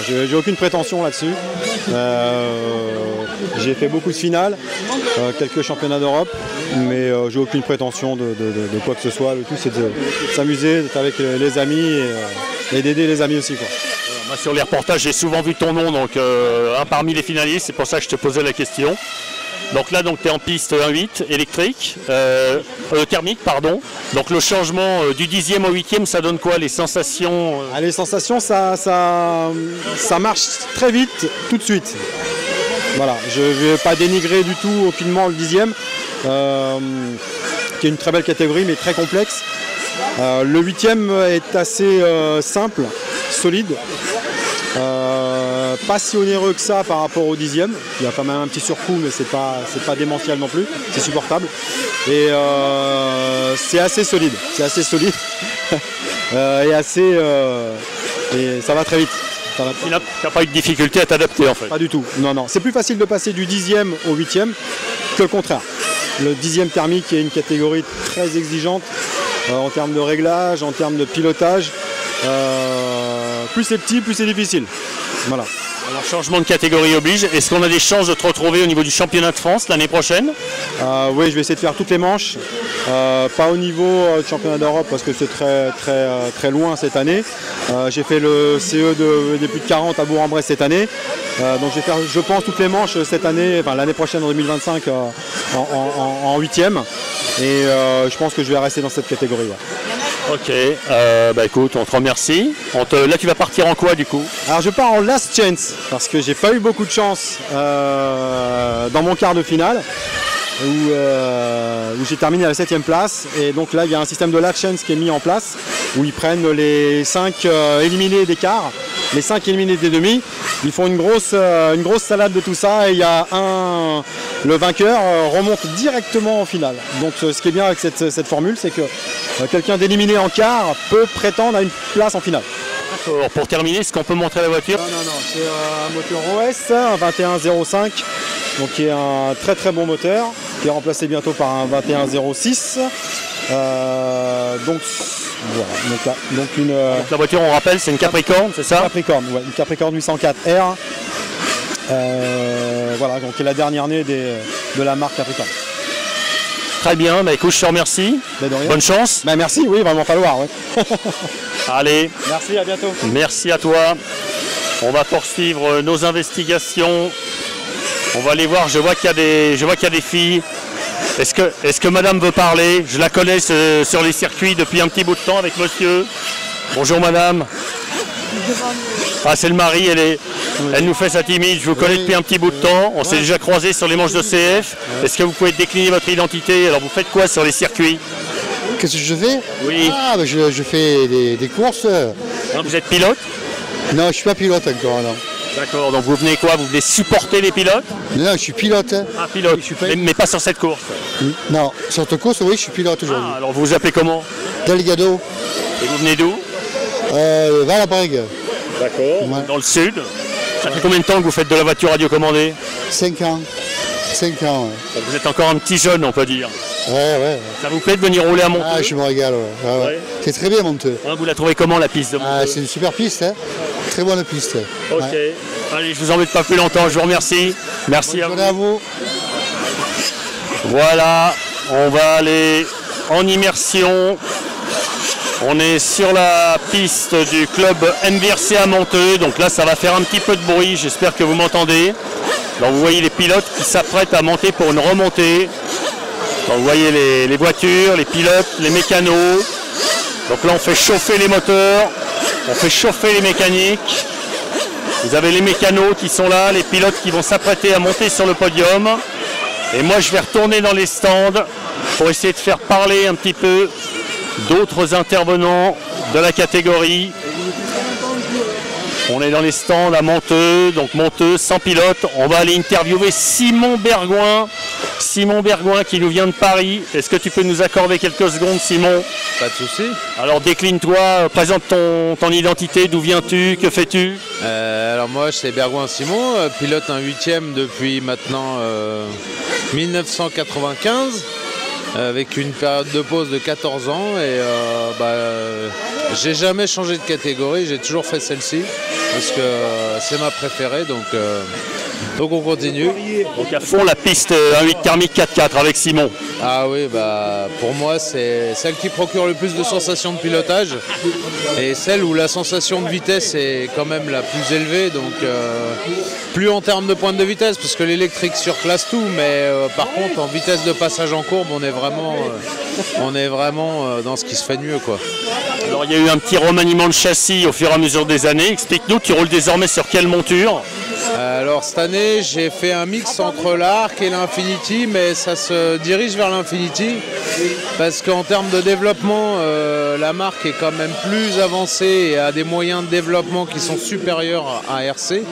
j'ai aucune prétention là-dessus. J'ai fait beaucoup de finales, quelques championnats d'Europe, mais j'ai aucune prétention de quoi que ce soit. Le tout, c'est de s'amuser, d'être avec les amis et d'aider les amis aussi, quoi. Moi, sur les reportages, j'ai souvent vu ton nom, donc un parmi les finalistes, c'est pour ça que je te posais la question. Donc là, tu es en piste 1.8 électrique, thermique, pardon. Donc le changement du 10e au 8e, ça donne quoi, les sensations Les sensations, ça marche très vite, tout de suite. Voilà, je ne vais pas dénigrer du tout aucunement le 10e, qui est une très belle catégorie, mais très complexe. Le 8e est assez simple, solide. Pas si onéreux que ça par rapport au 10e. Il y a quand même un petit surcoût, mais c'est pas démentiel non plus. C'est supportable. Et c'est assez solide. C'est assez solide. Et ça va très vite. Tu n'as pas eu de difficulté à t'adapter en fait? Pas du tout. Non. C'est plus facile de passer du 10e au 8e que le contraire. Le 10e thermique est une catégorie très exigeante en termes de réglage, en termes de pilotage. Plus c'est petit, plus c'est difficile. Voilà. Alors changement de catégorie oblige. Est-ce qu'on a des chances de te retrouver au niveau du championnat de France l'année prochaine? Oui, je vais essayer de faire toutes les manches. Pas au niveau du championnat d'Europe parce que c'est très loin cette année. J'ai fait le CE des plus de 40 à Bourg-en-Bresse cette année. Donc je vais faire, je pense, toutes les manches cette année, enfin l'année prochaine en 2025 en 8e. Et je pense que je vais rester dans cette catégorie. Ouais. Ok, écoute, on te remercie. Là, tu vas partir en quoi du coup? Alors, je pars en last chance parce que j'ai pas eu beaucoup de chance dans mon quart de finale où j'ai terminé à la 7e place. Et donc là, il y a un système de last chance qui est mis en place où ils prennent les 5 éliminés des quarts, les 5 éliminés des demi. Ils font une grosse salade de tout ça et il y a le vainqueur remonte directement en finale. Donc ce qui est bien avec cette formule, c'est que quelqu'un d'éliminé en quart peut prétendre à une place en finale. D'accord. Pour terminer, est-ce qu'on peut montrer la voiture? Non, c'est un moteur OS, un 2105, donc qui est un très très bon moteur, qui est remplacé bientôt par un 2106. Donc voilà. Donc la voiture, on rappelle, c'est une Capricorn, c'est ça? Capricorn, ouais, une Capricorn 804R. Voilà, donc qui est la dernière née de la marque Capricorn. Très bien, écoute, je te remercie. Bonne chance. Merci, oui, vraiment falloir. Ouais. Allez. Merci, à bientôt. Merci à toi. On va poursuivre nos investigations. On va aller voir, je vois qu'il y a des filles. Est-ce que madame veut parler? Je la connais sur les circuits depuis un petit bout de temps avec monsieur. Bonjour madame. Ah, c'est le mari, elle nous fait sa timide. Je vous connais depuis un petit bout de temps. On s'est déjà croisés sur les manches de CF. Est-ce que vous pouvez décliner votre identité? Alors vous faites quoi sur les circuits? Qu'est-ce que je fais? Oui. Je fais des courses. Non, vous êtes pilote? Non, je ne suis pas pilote encore, non. D'accord, donc vous venez quoi? Vous venez supporter les pilotes? Non, je suis pilote. Ah, pilote, mais pas sur cette course? Non, sur cette course, oui, je suis pilote aujourd'hui. Ah, alors vous vous appelez comment? Delgado. Et vous venez d'où? Valabrègue. D'accord, dans le sud. Ça fait combien de temps que vous faites de la voiture radiocommandée? 5 ans. 5 ans, ouais. Donc vous êtes encore un petit jeune, on peut dire. Ouais. Ça vous plaît de venir rouler à Monteux? Ah, je me régale, ouais. C'est très bien, Monteux. Vous la trouvez comment, la piste de Monteux? C'est une super piste, hein. Très bonne piste. Ok. Ouais. Allez, je vous embête pas plus longtemps, je vous remercie. Merci à vous. Voilà, on va aller en immersion. On est sur la piste du club MVRC à Monteux, donc là ça va faire un petit peu de bruit, j'espère que vous m'entendez. Donc vous voyez les pilotes qui s'apprêtent à monter pour une remontée. Donc vous voyez les voitures, les pilotes, les mécanos. Donc là on fait chauffer les moteurs, on fait chauffer les mécaniques. Vous avez les mécanos qui sont là, les pilotes qui vont s'apprêter à monter sur le podium. Et moi je vais retourner dans les stands pour essayer de faire parler un petit peu d'autres intervenants de la catégorie. On est dans les stands à Monteux, donc Monteux sans pilote. On va aller interviewer Simon Bergouin. Simon Bergouin qui nous vient de Paris. Est-ce que tu peux nous accorder quelques secondes, Simon? Pas de souci. Alors décline-toi, présente ton identité, d'où viens-tu, que fais-tu? Alors moi c'est Bergouin Simon, pilote un 8e depuis maintenant 1995. avec une période de pause de 14 ans et j'ai jamais changé de catégorie, j'ai toujours fait celle-ci parce que c'est ma préférée, donc on continue. Donc à fond la piste 1.8 thermique 4x4 avec Simon. Ah oui, pour moi c'est celle qui procure le plus de sensations de pilotage et celle où la sensation de vitesse est quand même la plus élevée, donc plus en termes de pointe de vitesse parce que l'électrique surclasse tout, mais par contre en vitesse de passage en courbe on est vraiment dans ce qui se fait de mieux, quoi. Alors il y a eu un petit remaniement de châssis au fur et à mesure des années. Explique-nous, tu roules désormais sur quelle monture? Alors cette année j'ai fait un mix entre l'Arc et l'Infinity, mais ça se dirige vers l'Infinity parce qu'en termes de développement la marque est quand même plus avancée et a des moyens de développement qui sont supérieurs à RC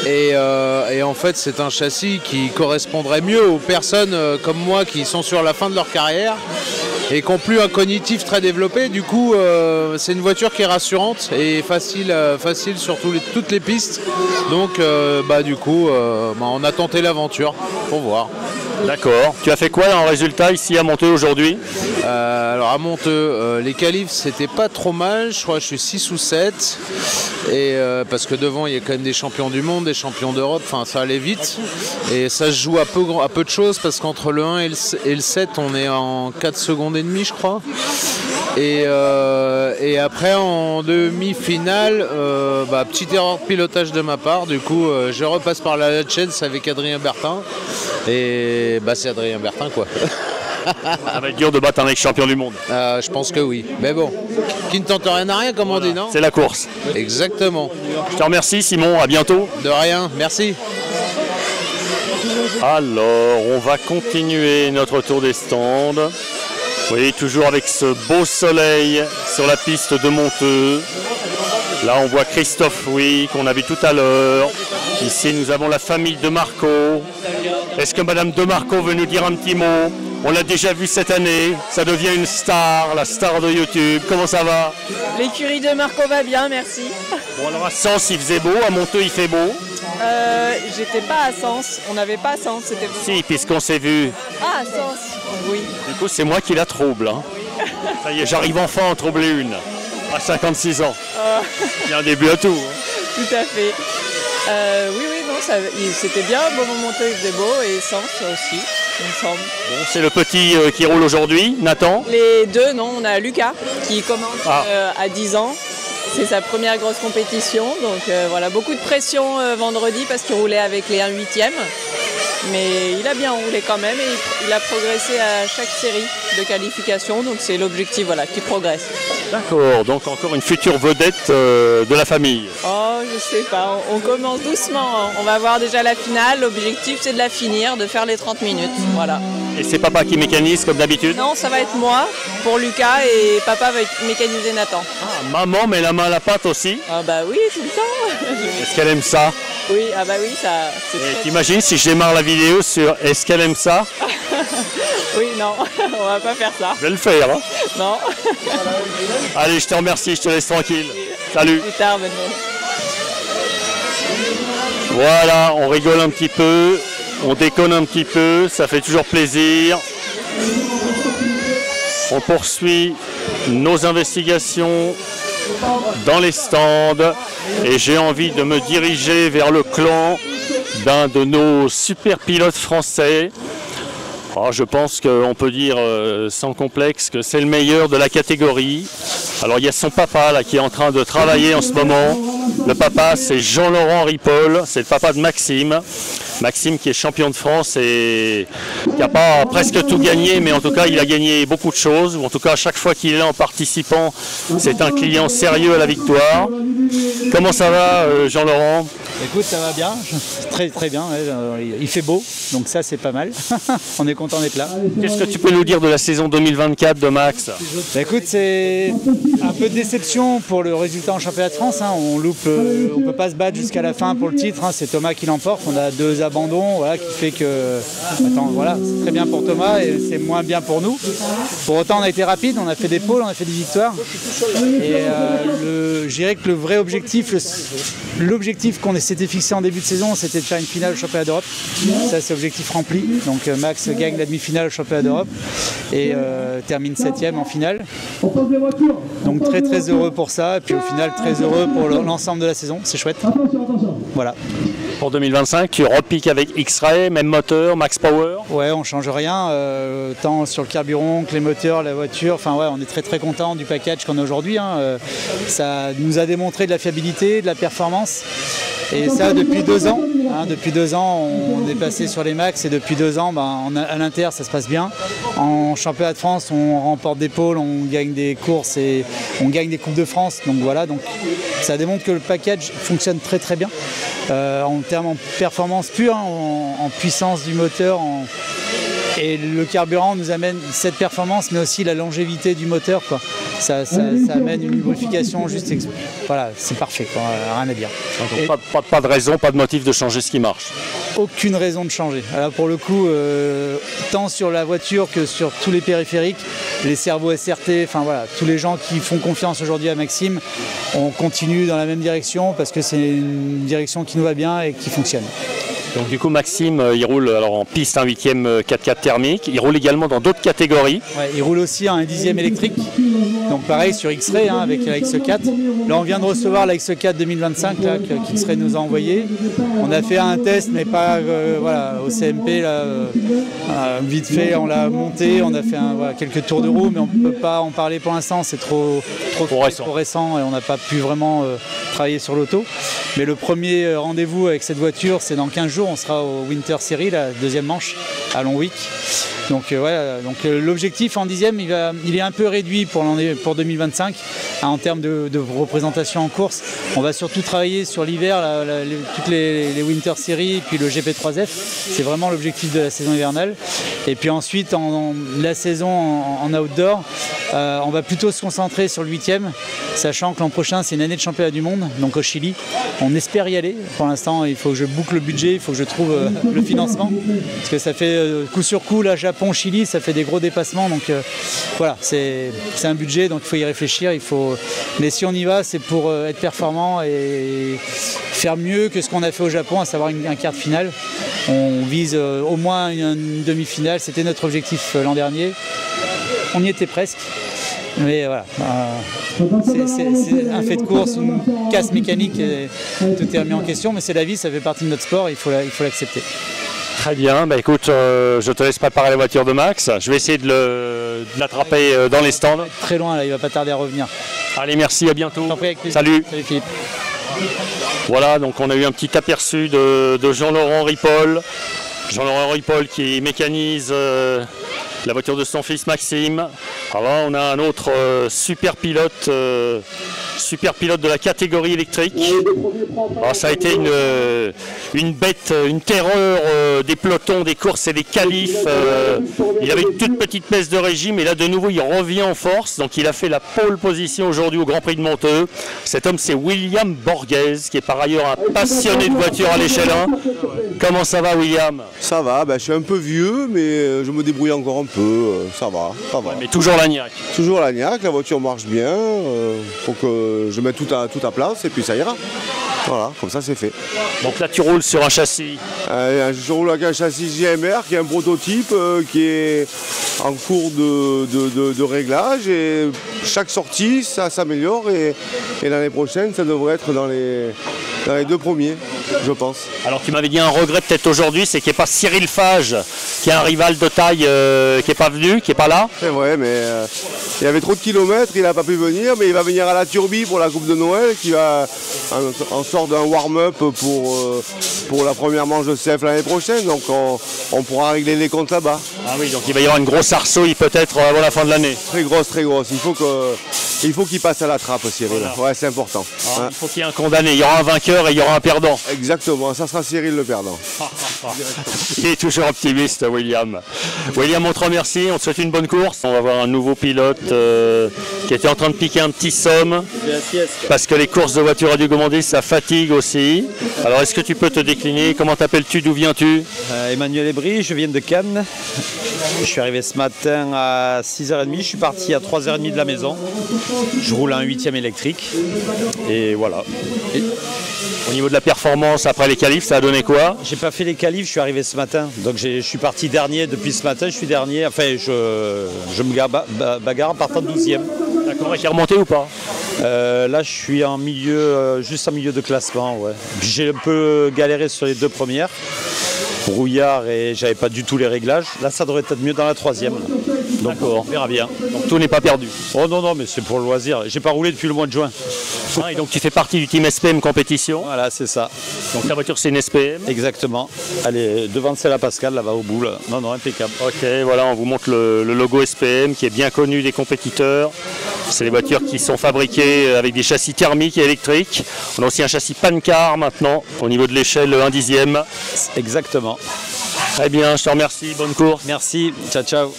et en fait c'est un châssis qui correspondrait mieux aux personnes comme moi qui sont sur la fin de leur carrière et qui n'ont plus un cognitif très développé. Du coup c'est une voiture qui est rassurante et facile sur toutes les pistes, donc du coup on a tenté l'aventure pour voir. D'accord. Tu as fait quoi en résultat ici à Monteux aujourd'hui? Alors à Monteux, les qualifs c'était pas trop mal, je crois que je suis 6 ou 7 et parce que devant il y a quand même des champions du monde, des champions d'Europe, enfin ça allait vite et ça se joue à peu de choses parce qu'entre le 1 et le 7 on est en 4 secondes et demie je crois. Et après en demi-finale, petite erreur de pilotage de ma part, du coup je repasse par la Chance avec Adrien Bertin et c'est Adrien Bertin quoi. Ça va être dur de battre un ex-champion du monde. Je pense que oui, mais bon, qui ne tente rien à rien comme on dit, non? C'est la course. Exactement. Je te remercie Simon, à bientôt. De rien, merci. Alors on va continuer notre tour des stands. Oui, toujours avec ce beau soleil sur la piste de Monteux. Là, on voit Christophe Huy, qu'on a vu tout à l'heure. Ici, nous avons la famille de Marco. Est-ce que Madame de Marco veut nous dire un petit mot? On l'a déjà vu cette année. Ça devient une star, la star de YouTube. Comment ça va? L'écurie de Marco va bien, merci. Bon, alors à Sens, il faisait beau. À Monteux, il fait beau. J'étais pas à Sens. On n'avait pas à Sens. C'était... Si, puisqu'on s'est vu. Ah, à Sens, oui. Du coup, c'est moi qui la trouble. Hein. Oui. Ça y est, j'arrive enfin à en troubler une. À 56 ans. Il y a un début à tout. Hein. Tout à fait. C'était bien. Monteux, il faisait beau. Et Sens aussi, il me semble. Bon, c'est le petit qui roule aujourd'hui, Nathan? Les deux, non. On a Lucas qui commence à 10 ans. C'est sa première grosse compétition. Donc voilà, beaucoup de pression vendredi parce qu'il roulait avec les 1/8e. Mais il a bien roulé quand même et il a progressé à chaque série de qualification. Donc c'est l'objectif, voilà, qui progresse. D'accord, donc encore une future vedette de la famille. Oh, je sais pas, on commence doucement. On va voir déjà la finale. L'objectif c'est de la finir, de faire les 30 minutes. Voilà. Et c'est papa qui mécanise comme d'habitude? Non, ça va être moi pour Lucas et papa va mécaniser Nathan. Ah, maman met la main à la pâte aussi? Ah bah oui, tout le temps. Est-ce qu'elle aime ça? Oui, ah bah oui, ça c'est très... T'imagines si je démarre la vidéo sur est-ce qu'elle aime ça? Oui, non, on va pas faire ça. Je vais le faire. Hein. Non. Allez, je te remercie, je te laisse tranquille. Salut. Plus tard, bonne nuit. Voilà, on rigole un petit peu, on déconne un petit peu, ça fait toujours plaisir. On poursuit nos investigations dans les stands et j'ai envie de me diriger vers le clan d'un de nos super pilotes français. Alors, je pense qu'on peut dire sans complexe que c'est le meilleur de la catégorie. Alors il y a son papa là qui est en train de travailler en ce moment. Le papa c'est Jean-Laurent Ripoll, c'est le papa de Maxime. Maxime qui est champion de France et qui n'a pas presque tout gagné, mais en tout cas il a gagné beaucoup de choses. En tout cas à chaque fois qu'il est là en participant, c'est un client sérieux à la victoire. Comment ça va Jean-Laurent? Écoute, ça va bien, très très bien, il fait beau, donc ça c'est pas mal, on est content d'être là. Qu'est-ce que tu peux nous dire de la saison 2024 de Max? Écoute, c'est un peu de déception pour le résultat en championnat de France, hein. On peut pas se battre jusqu'à la fin pour le titre, hein. C'est Thomas qui l'emporte, on a 2 abandons, voilà, qui fait que, voilà, c'est très bien pour Thomas et c'est moins bien pour nous. Pour autant on a été rapide, on a fait des pôles, on a fait des victoires, et je dirais que le vrai objectif, l'objectif qu'on essaie s'était fixé en début de saison, c'était de faire une finale au championnat d'Europe. Ça, c'est objectif rempli. Donc Max gagne la demi-finale au championnat d'Europe et termine 7e en finale. Donc très très heureux pour ça. Et puis au final, très heureux pour l'ensemble de la saison. C'est chouette. Voilà. Pour 2025, tu repiques avec X-Ray, même moteur, max power? Ouais, on change rien, tant sur le carburant que les moteurs, la voiture. Enfin ouais, on est très très content du package qu'on a aujourd'hui. Hein. Ça nous a démontré de la fiabilité, de la performance. Et ça depuis 2 ans. Hein. Depuis 2 ans, on est passé sur les max et depuis 2 ans, à l'Inter, ça se passe bien. En championnat de France, on remporte des pôles, on gagne des courses et on gagne des Coupes de France. Donc voilà, donc ça démontre que le package fonctionne très très bien. En termes de performance pure, hein, en puissance du moteur, et le carburant nous amène cette performance, mais aussi la longévité du moteur, quoi. Ça amène une lubrification juste... Voilà, c'est parfait, quoi. Rien à dire. Donc pas de raison, pas de motif de changer ce qui marche? Aucune raison de changer. Alors pour le coup, tant sur la voiture que sur tous les périphériques, les servos SRT, enfin voilà, tous les gens qui font confiance aujourd'hui à Maxime, on continue dans la même direction parce que c'est une direction qui nous va bien et qui fonctionne. Donc du coup Maxime, il roule alors en piste un 8e 4x4 thermique, il roule également dans d'autres catégories. Ouais, il roule aussi un 10e électrique, donc pareil sur X-Ray hein, avec la X4. Là on vient de recevoir la X4 2025 là, qu'X-Ray nous a envoyé. On a fait un test mais pas voilà, au CMP, là, vite fait on l'a monté, on a fait quelques tours de roue mais on ne peut pas en parler pour l'instant, c'est trop récent et on n'a pas pu vraiment travailler sur l'auto. Mais le premier rendez-vous avec cette voiture c'est dans 15 jours. On sera au Winter Series, la 2e manche à Longwick. Donc voilà, donc l'objectif en 10e, il est un peu réduit pour 2025 hein, en termes de représentation en course. On va surtout travailler sur l'hiver, toutes les Winter Series et puis le GP3F. C'est vraiment l'objectif de la saison hivernale. Et puis ensuite, la saison en outdoor, on va plutôt se concentrer sur le 8e, sachant que l'an prochain, c'est une année de championnat du monde, donc au Chili. On espère y aller. Pour l'instant, il faut que je boucle le budget, il faut que je trouve le financement. Parce que ça fait coup sur coup, là, Japon, Chili, ça fait des gros dépassements. Donc voilà, c'est un budget, donc il faut y réfléchir. Mais si on y va, c'est pour être performant et faire mieux que ce qu'on a fait au Japon, à savoir un quart de finale. On vise au moins une demi-finale, c'était notre objectif l'an dernier. On y était presque. Mais voilà, c'est un fait de course, une casse mécanique, et tout est remis en question, mais c'est la vie, ça fait partie de notre sport, il faut l'accepter. Très bien, bah écoute, je te laisse préparer la voiture de Max, je vais essayer de l'attraper dans les stands. Très loin là, il va pas tarder à revenir. Allez, merci, à bientôt. Salut. Salut Philippe. Voilà, donc on a eu un petit aperçu de Jean-Laurent Ripoll. Jean-Laurent Ripoll qui mécanise la voiture de son fils Maxime. Alors là, on a un autre super pilote de la catégorie électrique. Alors, ça a été une bête, une terreur des pelotons, des courses et des qualifs. Il avait une toute petite baisse de régime et là de nouveau il revient en force. Donc il a fait la pole position aujourd'hui au Grand Prix de Monteux. Cet homme c'est William Borghese qui est par ailleurs un passionné de voiture à l'échelle 1. Comment ça va William? Ça va, je suis un peu vieux mais je me débrouille encore un peu, ça va. Ouais, mais toujours la niaque. Toujours la niaque, la voiture marche bien, faut que je mette tout à place et puis ça ira. Voilà, comme ça c'est fait. Donc là tu roules sur un châssis je roule avec un châssis JMR qui est un prototype qui est en cours de réglage et chaque sortie ça s'améliore et l'année prochaine ça devrait être dans les 2 premiers, je pense. Alors tu m'avais dit un regret peut-être aujourd'hui, c'est qu'il n'y ait pas Cyril Fage, qui est un rival de taille qui n'est pas venu, qui n'est pas là. C'est vrai, mais il y avait trop de kilomètres, il n'a pas pu venir, mais il va venir à la Turbie pour la Coupe de Noël, qui va en sorte d'un warm-up pour la première manche de CF l'année prochaine, donc on pourra régler les comptes là-bas. Ah oui, donc il va y avoir une grosse arsouille peut-être avant la fin de l'année. Très grosse, très grosse. Il faut qu'il passe à la trappe, Cyril. Voilà. Ouais, c'est important. Il faut qu'il y ait un condamné, il y aura un vainqueur et il y aura un perdant. Exactement, ça sera Cyril le perdant. Il est toujours optimiste, William. William, on te remercie, on te souhaite une bonne course. On va voir un nouveau pilote qui était en train de piquer un petit somme. Parce que les courses de voiture à Dieu-Gomondis, ça fatigue aussi. Alors, est-ce que tu peux te décliner? Comment t'appelles-tu? D'où viens-tu? Emmanuel Ebry, je viens de Cannes. Je suis arrivé ce matin à 6h30, je suis parti à 3h30 de la maison. Je roule un 8e électrique et voilà. Au niveau de la performance après les qualifs, ça a donné quoi? J'ai pas fait les qualifs, je suis arrivé ce matin. Donc je suis parti dernier depuis ce matin, je suis dernier. Enfin, je me bagarre en partant de 12e. D'accord, et qui est remonté ou pas? Là, je suis en milieu, juste en milieu de classement. Ouais. J'ai un peu galéré sur les 2 premières. Brouillard et j'avais pas du tout les réglages. Là, ça devrait être mieux dans la 3e. Donc on verra bien. Donc tout n'est pas perdu. Oh non, non, mais c'est pour le loisir. J'ai pas roulé depuis le mois de juin. Ah, et donc tu fais partie du team SPM compétition. Voilà, c'est ça. Donc ta voiture c'est une SPM. Exactement. Elle est devant celle à Pascal, là-bas au bout. Là. Non, non, impeccable. Ok, voilà, on vous montre le logo SPM qui est bien connu des compétiteurs. C'est les voitures qui sont fabriquées avec des châssis thermiques et électriques. On a aussi un châssis Pancar maintenant au niveau de l'échelle 1/10. Exactement. Très bien, je te remercie. Bonne course. Merci. Ciao, ciao.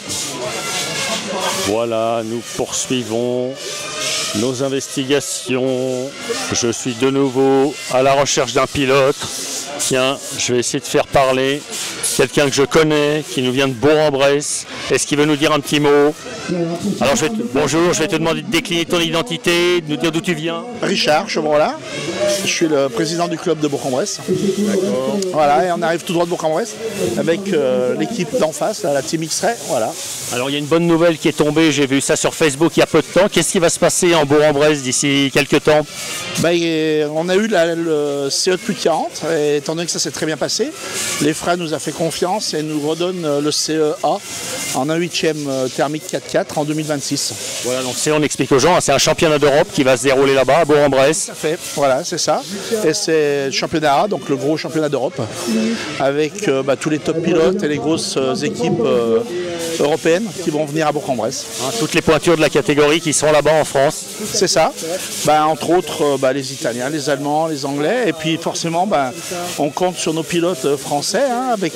Voilà, nous poursuivons nos investigations. Je suis de nouveau à la recherche d'un pilote. Tiens, je vais essayer de faire parler quelqu'un que je connais, qui nous vient de Bourg-en-Bresse. Est-ce qu'il veut nous dire un petit mot? Alors, bonjour, je vais te demander de décliner ton identité, de nous dire d'où tu viens. Richard Chevrolet, je suis le président du club de Bourg-en-Bresse. D'accord. Voilà, et on arrive tout droit de Bourg-en-Bresse avec l'équipe d'en face, la Team X-Ray. Voilà. Alors, il y a une bonne nouvelle qui est tombée, j'ai vu ça sur Facebook il y a peu de temps. Qu'est-ce qui va se passer en Bourg-en-Bresse d'ici quelques temps? On a eu le CE de plus de 40, et étant donné que ça s'est très bien passé, les frères nous a fait confiance et nous redonnent le CEA en 1/8e thermique 4x4 en 2026. Voilà, donc on explique aux gens, c'est un championnat d'Europe qui va se dérouler là-bas à Bourg-en-Bresse. Tout à fait, voilà, c'est ça. Et c'est le championnat A, donc le gros championnat d'Europe, avec tous les top pilotes et les grosses équipes européennes qui vont venir à Bourg-en-Bresse. Toutes les pointures de la catégorie qui sont là-bas en France. C'est ça. Entre autres, les Italiens, les Allemands, les Anglais, et puis forcément, on compte sur nos pilotes français, avec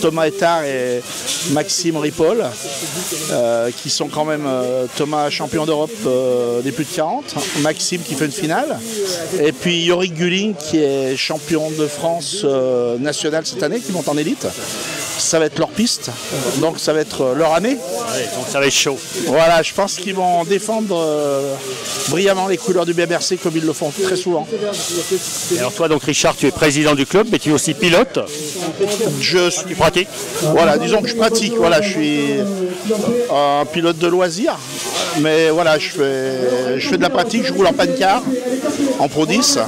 Thomas Ettard et Maxime Ripoll, qui sont quand même Thomas champion d'Europe des plus de 40, Maxime qui fait une finale, et puis Yorick Gulling qui est champion de France national cette année, qui monte en élite. Ça va être leur piste, donc ça va être leur année. Ouais, donc ça va être chaud. Voilà, je pense qu'ils vont défendre brillamment les couleurs du BMRC comme ils le font très souvent. Et alors toi, donc Richard, tu es président du club, mais tu es aussi pilote. Je suis pratique. Voilà, disons que je pratique. Voilà, je suis un pilote de loisirs, mais voilà, je fais de la pratique. Je roule en Pancar, en Pro 10.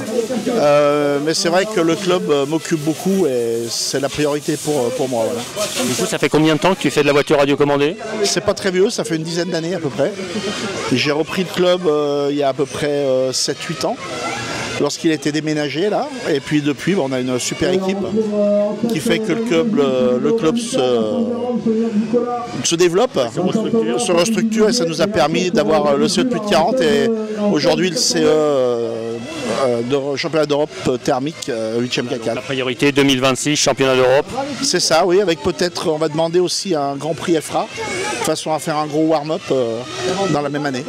Mais c'est vrai que le club m'occupe beaucoup et c'est la priorité pour moi. Voilà. Du coup, ça fait combien de temps que tu fais de la voiture radiocommandée? C'est pas très vieux, ça fait une dizaine d'années à peu près. J'ai repris le club il y a à peu près 7-8 ans. Lorsqu'il a été déménagé là, et puis depuis on a une super équipe qui fait que le club se développe, se restructure, et ça nous a permis d'avoir le CE de plus de 40 et aujourd'hui le CE de championnat d'Europe thermique 8e K4. La priorité 2026, championnat d'Europe. C'est ça, oui, avec peut-être, on va demander aussi un Grand Prix FRA, de façon à faire un gros warm-up dans la même année.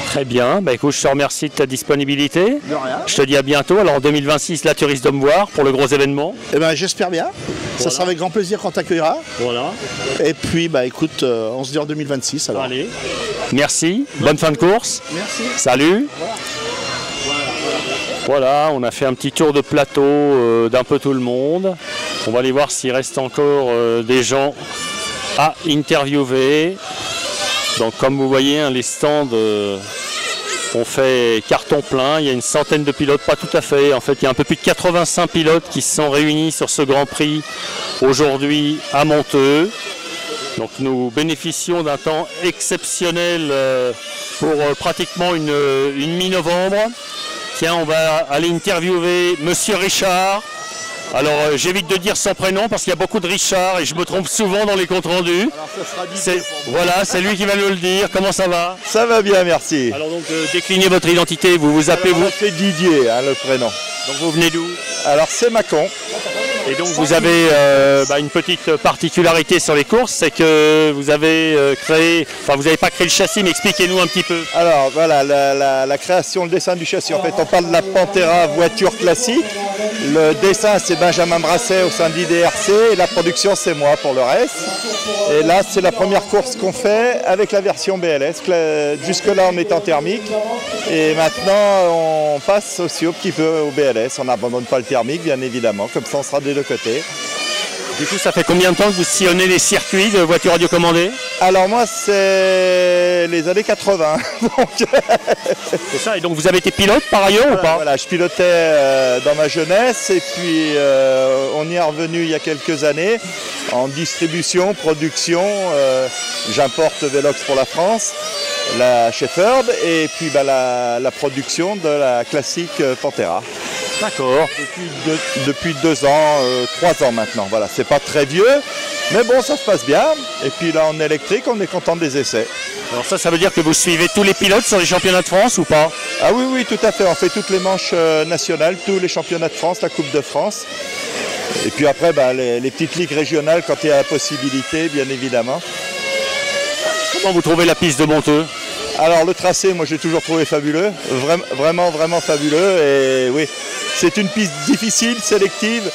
Très bien, écoute, je te remercie de ta disponibilité. De rien. Je te dis à bientôt. Alors en 2026, là tu risques de me voir pour le gros événement. J'espère bien. Ça sera avec grand plaisir qu'on t'accueillera. Voilà. Et puis écoute, on se dit en 2026 alors. Allez. Merci. Bonne fin de course. Merci. Salut. Voilà, on a fait un petit tour de plateau d'un peu tout le monde. On va aller voir s'il reste encore des gens à interviewer. Donc comme vous voyez, les stands ont fait carton plein. Il y a une centaine de pilotes, pas tout à fait. En fait, il y a un peu plus de 85 pilotes qui se sont réunis sur ce Grand Prix aujourd'hui à Monteux. Donc nous bénéficions d'un temps exceptionnel pour pratiquement une mi-novembre. Tiens, on va aller interviewer Monsieur Richard. Alors j'évite de dire son prénom parce qu'il y a beaucoup de Richard et je me trompe souvent dans les comptes rendus. Voilà, c'est lui qui va nous le dire. Comment ça va? Ça va bien, merci. Alors donc déclinez votre identité, vous vous appelez vous? C'est Didier, le prénom. Donc vous venez d'où? Alors c'est Mâcon. Et donc vous avez une petite particularité sur les courses, c'est que vous avez vous n'avez pas créé le châssis, mais expliquez-nous un petit peu. Alors voilà, la création, le dessin du châssis, en fait on parle de la Pantera voiture classique, Le dessin, c'est Benjamin Brasset au sein de l'IDRC et la production, c'est moi pour le reste. Et là, c'est la première course qu'on fait avec la version BLS. Jusque-là, on est en thermique et maintenant, on passe aussi au petit peu au BLS. On n'abandonne pas le thermique, bien évidemment, comme ça, on sera des deux côtés. Du coup, ça fait combien de temps que vous sillonnez les circuits de voitures radiocommandées? Alors moi, c'est les années 80. C'est ça, et donc vous avez été pilote par ailleurs ou pas? Voilà, je pilotais dans ma jeunesse et puis on y est revenu il y a quelques années en distribution, production. J'importe Velox pour la France, la Shepherd et puis la production de la classique Pantera. D'accord. Depuis 2 ans, 3 ans maintenant. Voilà, c'est pas très vieux, mais bon, ça se passe bien. Et puis là, en électrique, on est content des essais. Alors ça veut dire que vous suivez tous les pilotes sur les championnats de France ou pas? Ah oui, oui, tout à fait. On fait toutes les manches nationales, tous les championnats de France, la Coupe de France. Et puis après, les petites ligues régionales quand il y a la possibilité, bien évidemment. Comment vous trouvez la piste de Monteux? Alors le tracé, moi j'ai toujours trouvé fabuleux, vraiment fabuleux. Et oui, c'est une piste difficile, sélective,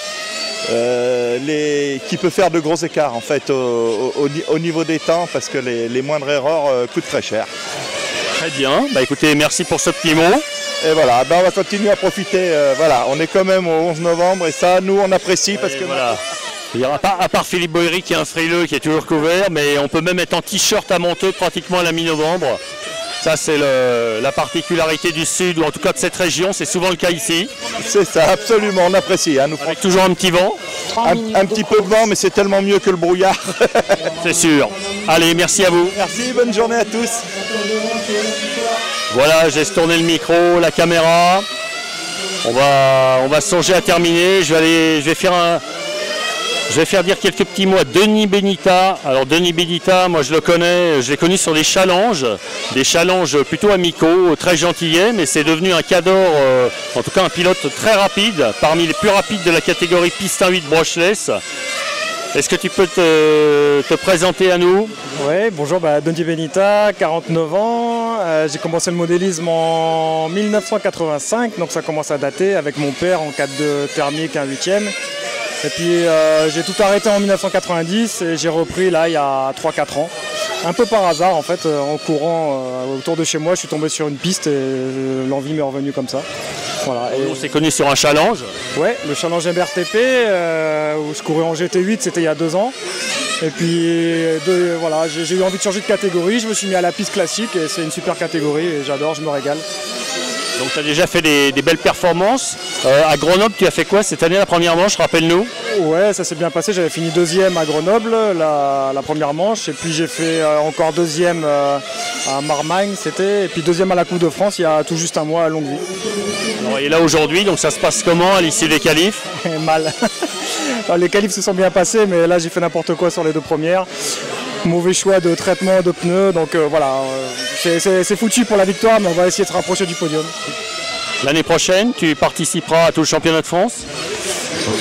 qui peut faire de gros écarts en fait au niveau des temps parce que les moindres erreurs coûtent très cher. Très bien, écoutez, merci pour ce petit mot. Et voilà, on va continuer à profiter. Voilà, on est quand même au 11 novembre et ça, nous on apprécie parce que voilà. Il y aura pas, à part Philippe Boéry qui est un frileux qui est toujours couvert, mais on peut même être en t-shirt à Monteux pratiquement à la mi-novembre. Ça c'est la particularité du sud, ou en tout cas de cette région, c'est souvent le cas ici. C'est ça, absolument, on apprécie. Nous avec toujours un petit vent. Un petit peu de vent, mais c'est tellement mieux que le brouillard. C'est sûr. Allez, merci à vous. Merci, bonne journée à tous. Voilà, j'ai tourné le micro, la caméra. On va songer à terminer. Je vais faire dire quelques petits mots à Denis Benita. Alors Denis Benita, moi je le connais, je l'ai connu sur des challenges plutôt amicaux, très gentillets, mais c'est devenu un cador, en tout cas un pilote très rapide, parmi les plus rapides de la catégorie piste 1.8 brushless. Est-ce que tu peux te présenter à nous? Oui, bonjour, Denis Benita, 49 ans. J'ai commencé le modélisme en 1985, donc ça commence à dater avec mon père en 4.2 thermique, un 8e. Et puis j'ai tout arrêté en 1990 et j'ai repris là il y a 3-4 ans. Un peu par hasard en fait, en courant autour de chez moi, je suis tombé sur une piste et l'envie m'est revenue comme ça. Voilà. Et on s'est connu sur un challenge? Ouais, le challenge MRTP où je courais en GT8, c'était il y a 2 ans. Et puis voilà, j'ai eu envie de changer de catégorie, je me suis mis à la piste classique et c'est une super catégorie et j'adore, je me régale. Donc tu as déjà fait des belles performances. À Grenoble, tu as fait quoi cette année, la première manche, rappelle-nous? Ouais, ça s'est bien passé. J'avais fini 2e à Grenoble, la première manche. Et puis j'ai fait encore 2e à Marmagne, c'était. Et puis 2e à la Coupe de France, il y a tout juste un mois à Longueville. Alors, et là aujourd'hui, donc ça se passe comment à l'issue des qualifs? Mal. Alors, les qualifs se sont bien passés, mais là j'ai fait n'importe quoi sur les 2 premières. Mauvais choix de traitement de pneus, donc voilà, c'est foutu pour la victoire, mais on va essayer de se rapprocher du podium. L'année prochaine, tu participeras à tout le championnat de France?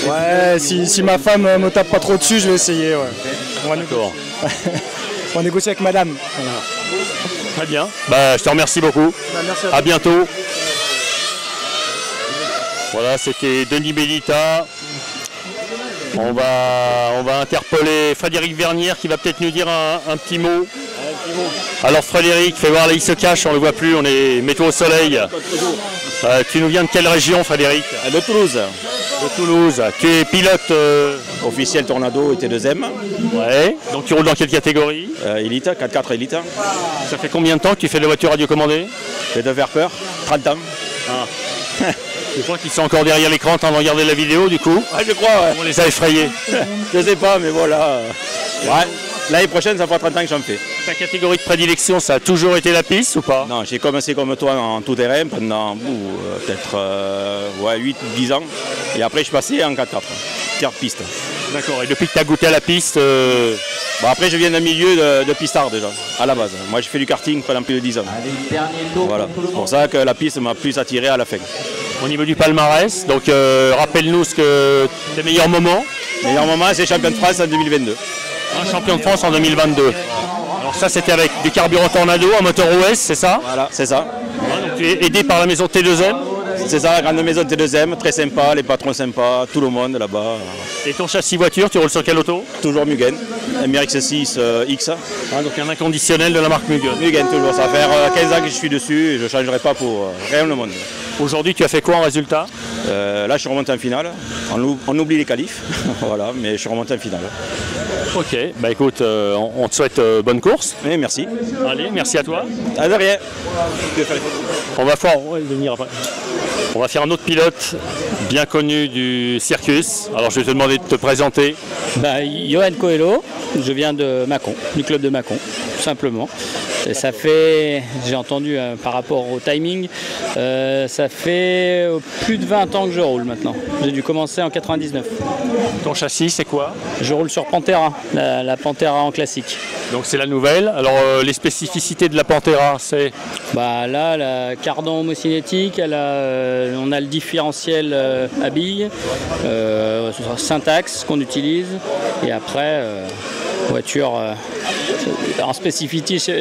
Ouais, si ma femme me tape pas trop dessus, je vais essayer. Ouais. On va négocier avec madame. Voilà. Très bien, je te remercie beaucoup. Merci à bientôt. Voilà, c'était Denis Benita. On va interpeller Frédéric Vernière qui va peut-être nous dire un petit mot. Alors Frédéric, fais voir là, il se cache, on ne le voit plus, mets-toi au soleil. Tu nous viens de quelle région, Frédéric? De Toulouse. De Toulouse. Tu es pilote officiel Tornado et T2M. Ouais. Donc tu roules dans quelle catégorie? Elite, 4x4 Elite. Ça fait combien de temps que tu fais de la voiture radiocommandée? Je vais te faire peur, 30 ans. Ah. Je crois qu'ils sont encore derrière l'écran en train de regarder la vidéo du coup. Ouais, je crois, ouais. On les a effrayés. Je sais pas, mais voilà. Ouais. L'année prochaine, ça fera 30 ans que j'en fais. Ta catégorie de prédilection, ça a toujours été la piste ou pas? Non, j'ai commencé comme toi en tout terrain pendant peut-être 8-10 ans. Et après, je suis passé en 4x4, tiers piste. D'accord, et depuis que tu as goûté à la piste après, je viens d'un milieu de pistard déjà, à la base. Moi, j'ai fait du karting pendant plus de 10 ans. Voilà, c'est pour ça que la piste m'a plus attiré à la fin. Au niveau du palmarès, donc rappelle-nous tes meilleurs moments. Meilleur moment, c'est champion de France en 2022. Un champion de France en 2022. Alors ça, c'était avec du carburant Tornado, un moteur OS, c'est ça? Voilà, c'est ça. Ouais, donc tu es aidé par la maison T2M? C'est ça, la grande maison T2M, très sympa, les patrons sympas, tout le monde là-bas. Et ton châssis voiture, tu roules sur quelle auto? Toujours Mugen, MRX6 X. Donc un inconditionnel de la marque Mugen. Mugen toujours, ça va faire 15 ans que je suis dessus et je ne changerai pas pour rien au monde. Aujourd'hui, tu as fait quoi en résultat? Là, je suis remonté en finale. On oublie les qualifs, voilà, mais je suis remonté en finale. Ok, bah écoute, on te souhaite bonne course. Oui, merci. Allez, merci à toi. Ah, de rien. On va faire un autre pilote bien connu du Circus. Alors je vais te demander de te présenter. Johan Coelho, je viens de Mâcon, du club de Mâcon, tout simplement. Et ça fait, j'ai entendu par rapport au timing, ça fait plus de 20 ans que je roule maintenant. J'ai dû commencer en 99. Ton châssis, c'est quoi? Je roule sur Pantera, la Pantera en classique. Donc c'est la nouvelle. Alors les spécificités de la Pantera, c'est? Là, la cardan homocinétique, on a le différentiel à billes, syntaxe qu'on utilise, et après, voiture en spécificité,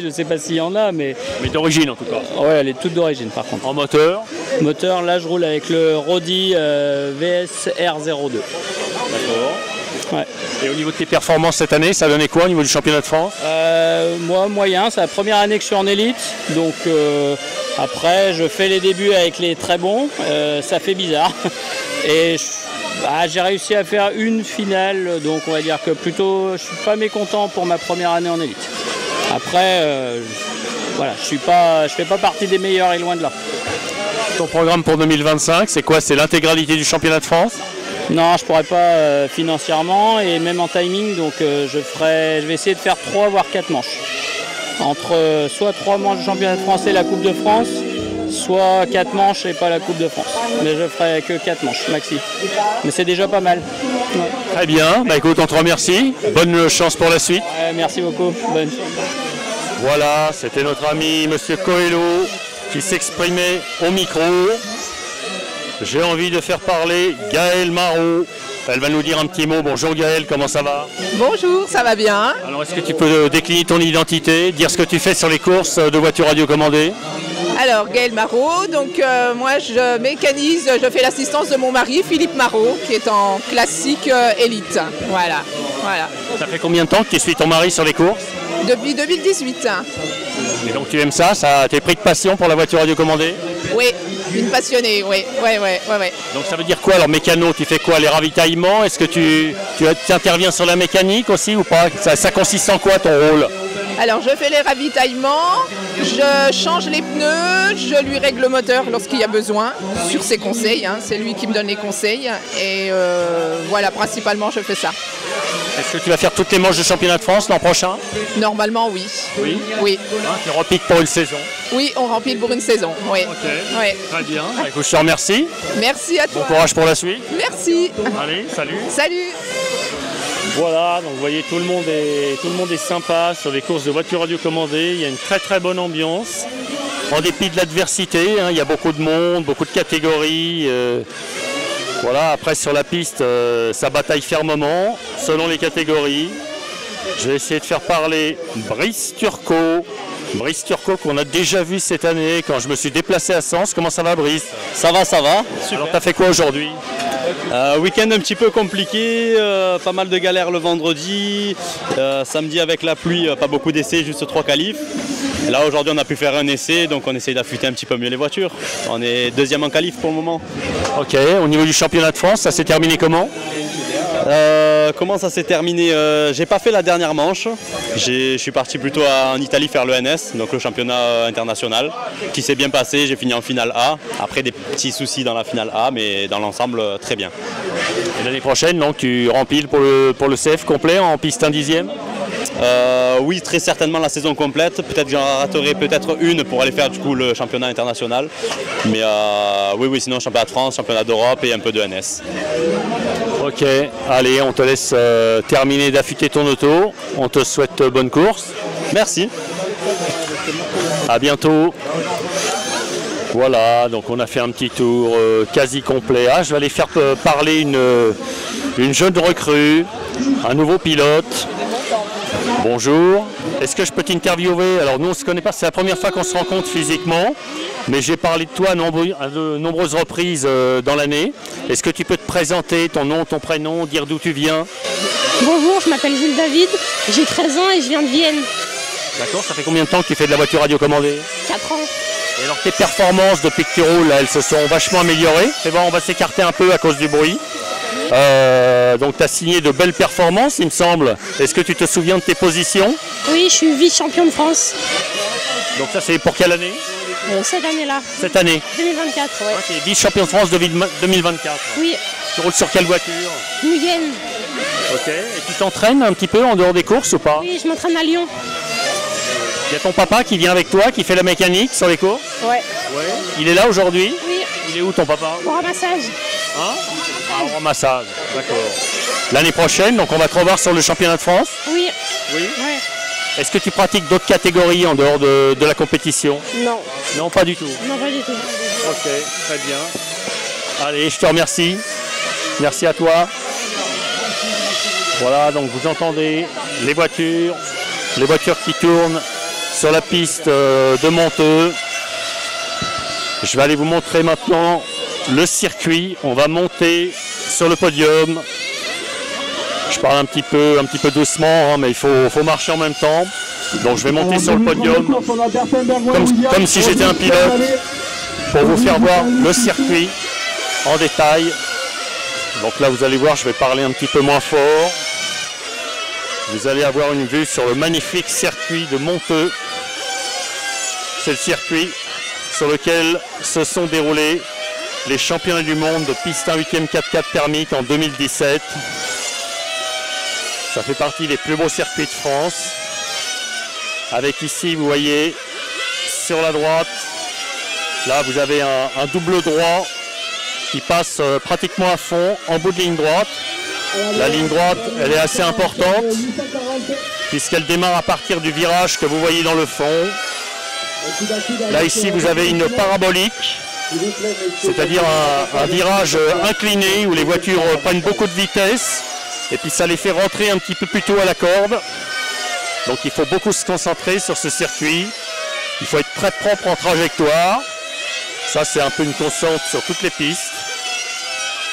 je ne sais pas s'il y en a, mais d'origine en tout cas. Ouais, elle est toute d'origine par contre. En moteur? Moteur, là je roule avec le Rodi VS R02. D'accord. Ouais. Et au niveau de tes performances cette année, ça a donné quoi au niveau du championnat de France? Moi, moyen, c'est la première année que je suis en élite, donc après je fais les débuts avec les très bons, ça fait bizarre. Et j'ai réussi à faire une finale, donc on va dire que plutôt je suis pas mécontent pour ma première année en élite. Après, voilà, je fais pas partie des meilleurs et loin de là. Ton programme pour 2025, c'est quoi? C'est l'intégralité du championnat de France? Non, je pourrais pas financièrement et même en timing, donc je vais essayer de faire 3 voire 4 manches. Entre soit 3 manches du championnat de France et la Coupe de France, soit 4 manches et pas la Coupe de France. Mais je ferai que 4 manches maxi. Mais c'est déjà pas mal. Ouais. Très bien, écoute, on te remercie. Bonne chance pour la suite. Merci beaucoup. Bonne. Voilà, c'était notre ami Monsieur Coelho qui s'exprimait au micro. J'ai envie de faire parler Gaëlle Marot. Elle va nous dire un petit mot. Bonjour Gaëlle, comment ça va? Bonjour, ça va bien. Alors est-ce que tu peux décliner ton identité, dire ce que tu fais sur les courses de voitures radiocommandées? Alors Gaëlle Marot, donc moi je mécanise, je fais l'assistance de mon mari Philippe Marot qui est en classique élite. Voilà. Ça fait combien de temps que tu suis ton mari sur les courses? Depuis 2018. Et donc tu aimes ça? T'es pris de passion pour la voiture radiocommandée? Oui, une passionnée, oui. Donc ça veut dire quoi alors mécano? Tu fais quoi? Les ravitaillements? Est-ce que tu interviens sur la mécanique aussi ou pas? Ça consiste en quoi ton rôle? Alors je fais les ravitaillements, je change les pneus, je lui règle le moteur lorsqu'il y a besoin, sur ses conseils, c'est lui qui me donne les conseils. Et voilà, principalement je fais ça. Est-ce que tu vas faire toutes les manches de championnat de France l'an prochain? Normalement oui. Oui. Tu repiques pour une saison? Oui, on remplit pour une saison, oui. Ok, très bien. Écoute, je te remercie. Merci à toi. Bon courage pour la suite. Merci. Allez, salut. Salut. Voilà, donc vous voyez, tout le monde est sympa sur les courses de voitures radiocommandées. Il y a une très très bonne ambiance. En dépit de l'adversité, il y a beaucoup de monde, beaucoup de catégories. Voilà, après sur la piste, ça bataille fermement, selon les catégories. Je vais essayer de faire parler Brice Turcot. Brice Turcot qu'on a déjà vu cette année quand je me suis déplacé à Sens. Comment ça va Brice? Ça va. Super. Alors t'as fait quoi aujourd'hui? Week-end un petit peu compliqué, pas mal de galères le vendredi, samedi avec la pluie, pas beaucoup d'essais, juste 3 qualifs. Là aujourd'hui on a pu faire un essai, donc on essaye d'affûter un petit peu mieux les voitures. On est 2e en qualif pour le moment. Ok, au niveau du championnat de France, ça s'est terminé comment? Comment ça s'est terminé? J'ai pas fait la dernière manche. Je suis parti plutôt en Italie faire le NS, donc le championnat international, qui s'est bien passé. J'ai fini en finale A. Après des petits soucis dans la finale A, mais dans l'ensemble très bien. Et l'année prochaine, donc tu rempiles pour le CF complet en piste 1/10e? Oui, très certainement la saison complète. Peut-être que j'en raterai peut-être une pour aller faire du coup le championnat international. Mais oui, sinon championnat de France, championnat d'Europe et un peu de NS. Ok, allez, on te laisse terminer d'affûter ton auto. On te souhaite bonne course. Merci. À bientôt. Voilà, donc on a fait un petit tour quasi complet. Je vais aller faire parler une jeune recrue, un nouveau pilote. Bonjour, est-ce que je peux t'interviewer? Alors nous on ne se connaît pas, c'est la première fois qu'on se rencontre physiquement, mais j'ai parlé de toi à de nombreuses reprises dans l'année. Est-ce que tu peux te présenter, ton nom, ton prénom, dire d'où tu viens? Bonjour, je m'appelle Jules David, j'ai 13 ans et je viens de Vienne. D'accord, ça fait combien de temps que tu fais de la voiture radiocommandée? 4 ans. Et alors tes performances depuis que tu roules, là, elles se sont vachement améliorées. C'est bon, on va s'écarter un peu à cause du bruit. Donc tu as signé de belles performances, il me semble. Est-ce que tu te souviens de tes positions? Oui, je suis vice-champion de France. Donc ça c'est pour quelle année? Cette année-là. Cette année? 2024, ouais. Tu es vice-champion de France de 2024. Oui. Tu roules sur quelle voiture? Mugen. Ok, et tu t'entraînes un petit peu en dehors des courses ou pas? Oui, je m'entraîne à Lyon. Il y a ton papa qui vient avec toi, qui fait la mécanique sur les courses? Ouais. Il est là aujourd'hui? Oui. Il est où ton papa? Au ramassage. Hein? Ah, au ramassage, d'accord. L'année prochaine, donc on va te revoir sur le championnat de France? Oui. Oui. Ouais. Est-ce que tu pratiques d'autres catégories en dehors de la compétition? Non. Non, pas du tout. Non, pas du tout. Ok, très bien. Allez, je te remercie. Merci à toi. Voilà, donc vous entendez les voitures qui tournent sur la piste de Monteux. Je vais aller vous montrer maintenant le circuit. On va monter sur le podium. Je parle un petit peu doucement, hein, mais il faut marcher en même temps. Donc je vais monter sur le podium comme si j'étais un pilote pour vous faire voir le circuit en détail. Donc là vous allez voir, je vais parler un petit peu moins fort. Vous allez avoir une vue sur le magnifique circuit de Monteux. C'est le circuit sur lequel se sont déroulés les championnats du monde de piste 1 8e 4x4 thermique en 2017. Ça fait partie des plus beaux circuits de France. Avec ici, vous voyez, sur la droite, là vous avez un double droit qui passe pratiquement à fond en bout de ligne droite. La ligne droite, elle est assez importante puisqu'elle démarre à partir du virage que vous voyez dans le fond. Là ici, vous avez une parabolique, c'est-à-dire un virage incliné où les voitures prennent beaucoup de vitesse et puis ça les fait rentrer un petit peu plus tôt à la corde. Donc il faut beaucoup se concentrer sur ce circuit. Il faut être très propre en trajectoire. Ça, c'est un peu une constante sur toutes les pistes.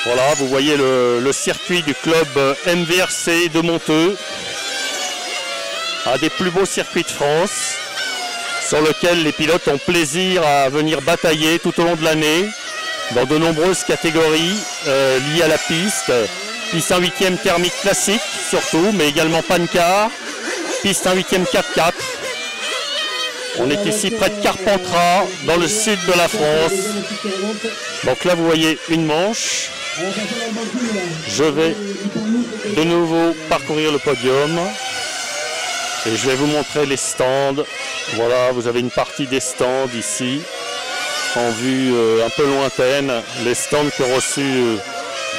Voilà, vous voyez le circuit du club MVRC de Monteux, un des plus beaux circuits de France, sur lequel les pilotes ont plaisir à venir batailler tout au long de l'année, dans de nombreuses catégories liées à la piste. Piste 1 8e thermique classique surtout, mais également Pancar, piste 1 8e 4x4. On est ici près de Carpentras, dans le sud de la France. Donc là, vous voyez une manche. Je vais de nouveau parcourir le podium et je vais vous montrer les stands. Voilà, vous avez une partie des stands ici, en vue un peu lointaine. Les stands qui ont reçu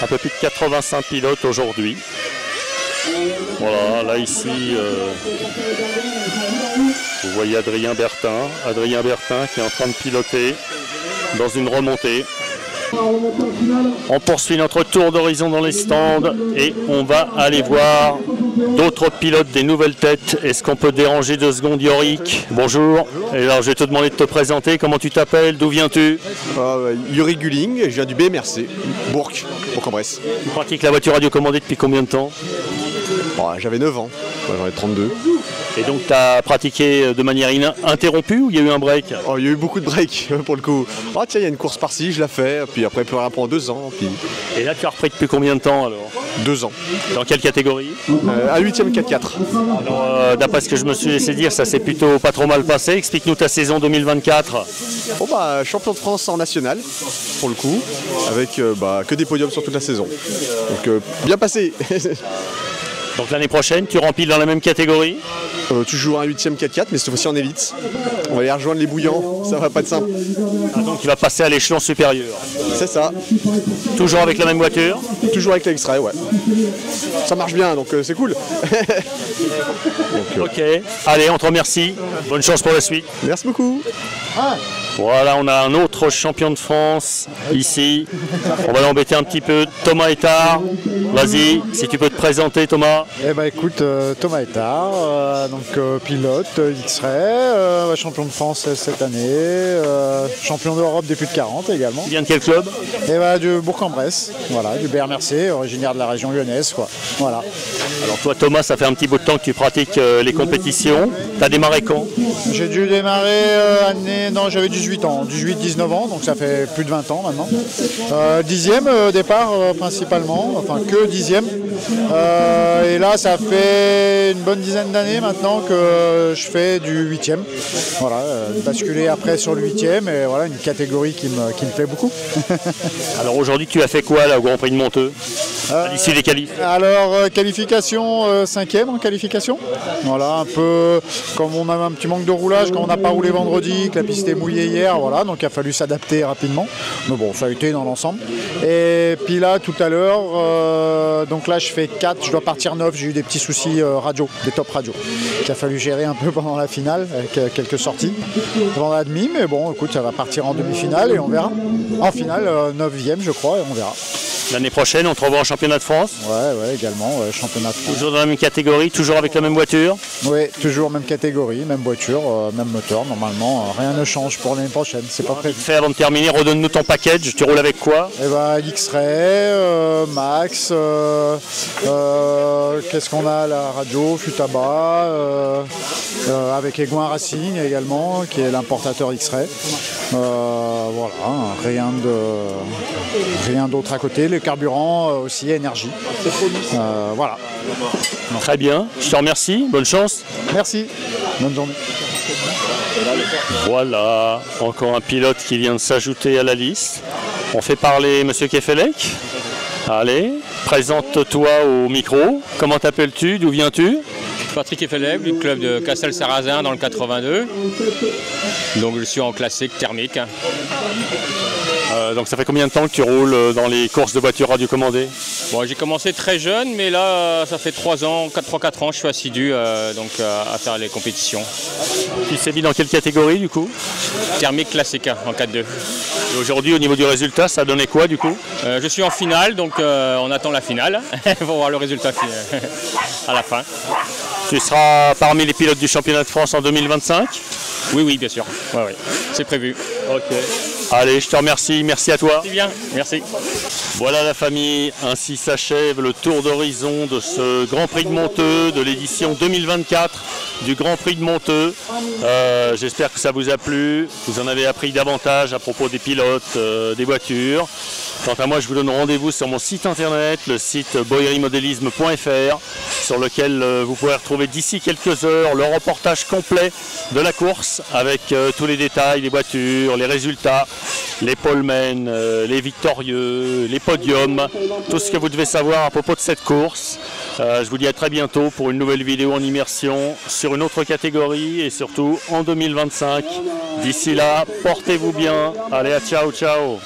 un peu plus de 85 pilotes aujourd'hui. Voilà, là ici, vous voyez Adrien Bertin qui est en train de piloter dans une remontée. On poursuit notre tour d'horizon dans les stands et on va aller voir d'autres pilotes, des nouvelles têtes. Est-ce qu'on peut déranger 2 secondes, Yorick? Bonjour. Et alors je vais te demander de te présenter. Comment tu t'appelles? D'où viens-tu? Yorick Gulling, je viens du BMRC, Bourg-en-Bresse. Tu pratiques la voiture radiocommandée depuis combien de temps? J'avais 9 ans, j'en ai 32. Et donc tu as pratiqué de manière ininterrompue ou il y a eu un break? Il y a eu beaucoup de breaks pour le coup. Tiens, il y a une course par-ci, je la fais, puis après plus rien pendant 2 ans. Puis... Et là tu as repris depuis combien de temps alors? 2 ans. Dans quelle catégorie? À 8e 4x4. Alors d'après ce que je me suis laissé dire, ça s'est plutôt pas trop mal passé. Explique-nous ta saison 2024. Champion de France en national, pour le coup, avec que des podiums sur toute la saison. Donc bien passé. Donc l'année prochaine, tu remplis dans la même catégorie? Toujours un 8e 4x4, mais cette fois-ci en élite. On va aller rejoindre les bouillants, ça va pas être simple. Ah, donc il va passer à l'échelon supérieur. C'est ça. Toujours avec la même voiture? Toujours avec la X-Ray, ouais. Ça marche bien, donc c'est cool. Ok, allez, on te remercie. Bonne chance pour la suite. Merci beaucoup. Voilà, on a un autre champion de France ici. On va l'embêter un petit peu. Thomas Ettard, vas-y, si tu peux te présenter, Thomas. Eh ben écoute, Thomas Ettard, pilote X-Ray, champion de France cette année, champion d'Europe des plus de 40 également. Tu viens de quel club? Eh ben du Bourg-en-Bresse, voilà, du BR-Mercier, originaire de la région lyonnaise, quoi. Voilà. Alors toi, Thomas, ça fait un petit bout de temps que tu pratiques les compétitions. Tu as démarré quand? J'ai dû démarrer j'avais 18 ans, 18-19 ans, donc ça fait plus de 20 ans maintenant. 10e départ principalement, enfin que 10e. Et là, ça fait une bonne dizaine d'années maintenant que je fais du 8e. Voilà, basculer après sur le 8e, et voilà, une catégorie qui me plaît beaucoup. Alors aujourd'hui, tu as fait quoi là au Grand Prix de Monteux à l'issue des qualifs? Alors, qualification 5e en qualification. Voilà, un peu comme on avait un petit manque de roulage, quand on n'a pas roulé vendredi, que la piste est mouillée hier, voilà, donc il a fallu s'adapter rapidement. Mais bon, ça a été dans l'ensemble. Et puis là, tout à l'heure, donc là, je fais 4, je dois partir 9, j'ai eu des petits soucis radio, des top radio, qu'il a fallu gérer un peu pendant la finale, avec quelques sorties pendant la demi, mais bon, écoute, ça va partir en demi-finale et on verra. En finale, 9e, je crois, et on verra. L'année prochaine, on te revoit en championnat de France? Ouais, également, championnat de France. Toujours dans la même catégorie, toujours avec la même voiture? Oui, toujours même catégorie, même voiture, même moteur, normalement, rien ne change pour l'année prochaine, c'est pas prévu. Avant de terminer, redonne-nous ton package, tu roules avec quoi? Eh ben, X-Ray, Max, qu'est-ce qu'on a, la radio, Futaba, avec Aiguin Racing également, qui est l'importateur X-Ray. Voilà, rien d'autre à côté. Le carburant aussi, énergie. Voilà. Très bien, je te remercie, bonne chance. Merci, bonne journée. Voilà, encore un pilote qui vient de s'ajouter à la liste. On fait parler M. Kefelec. Allez, présente-toi au micro. Comment t'appelles-tu? D'où viens-tu? Patrick Kefelec, du club de Castel-Sarrazin dans le 82. Donc je suis en classique thermique. Donc ça fait combien de temps que tu roules dans les courses de voitures radiocommandées? Bon, j'ai commencé très jeune, mais là ça fait 3 ans, 3-4 ans, je suis assidu à faire les compétitions. Tu sévis dans quelle catégorie du coup? Thermique classique en 4-2. Et aujourd'hui, au niveau du résultat, ça a donné quoi du coup? Je suis en finale, donc on attend la finale pour voir le résultat à la fin. Tu seras parmi les pilotes du championnat de France en 2025? Oui, bien sûr. Ouais, c'est prévu. Ok. Allez, je te remercie. Merci à toi. C'est bien, merci. Voilà la famille, ainsi s'achève le tour d'horizon de ce Grand Prix de Monteux, de l'édition 2024 du Grand Prix de Monteux. J'espère que ça vous a plu, vous en avez appris davantage à propos des pilotes, des voitures. Quant à moi, je vous donne rendez-vous sur mon site internet, le site boyerimodélisme.fr, sur lequel vous pourrez retrouver d'ici quelques heures le reportage complet de la course avec tous les détails, les voitures, les résultats, les polemen, les victorieux, les podiums, tout ce que vous devez savoir à propos de cette course. Je vous dis à très bientôt pour une nouvelle vidéo en immersion sur une autre catégorie et surtout en 2025. D'ici là, portez-vous bien. Allez, ciao, ciao.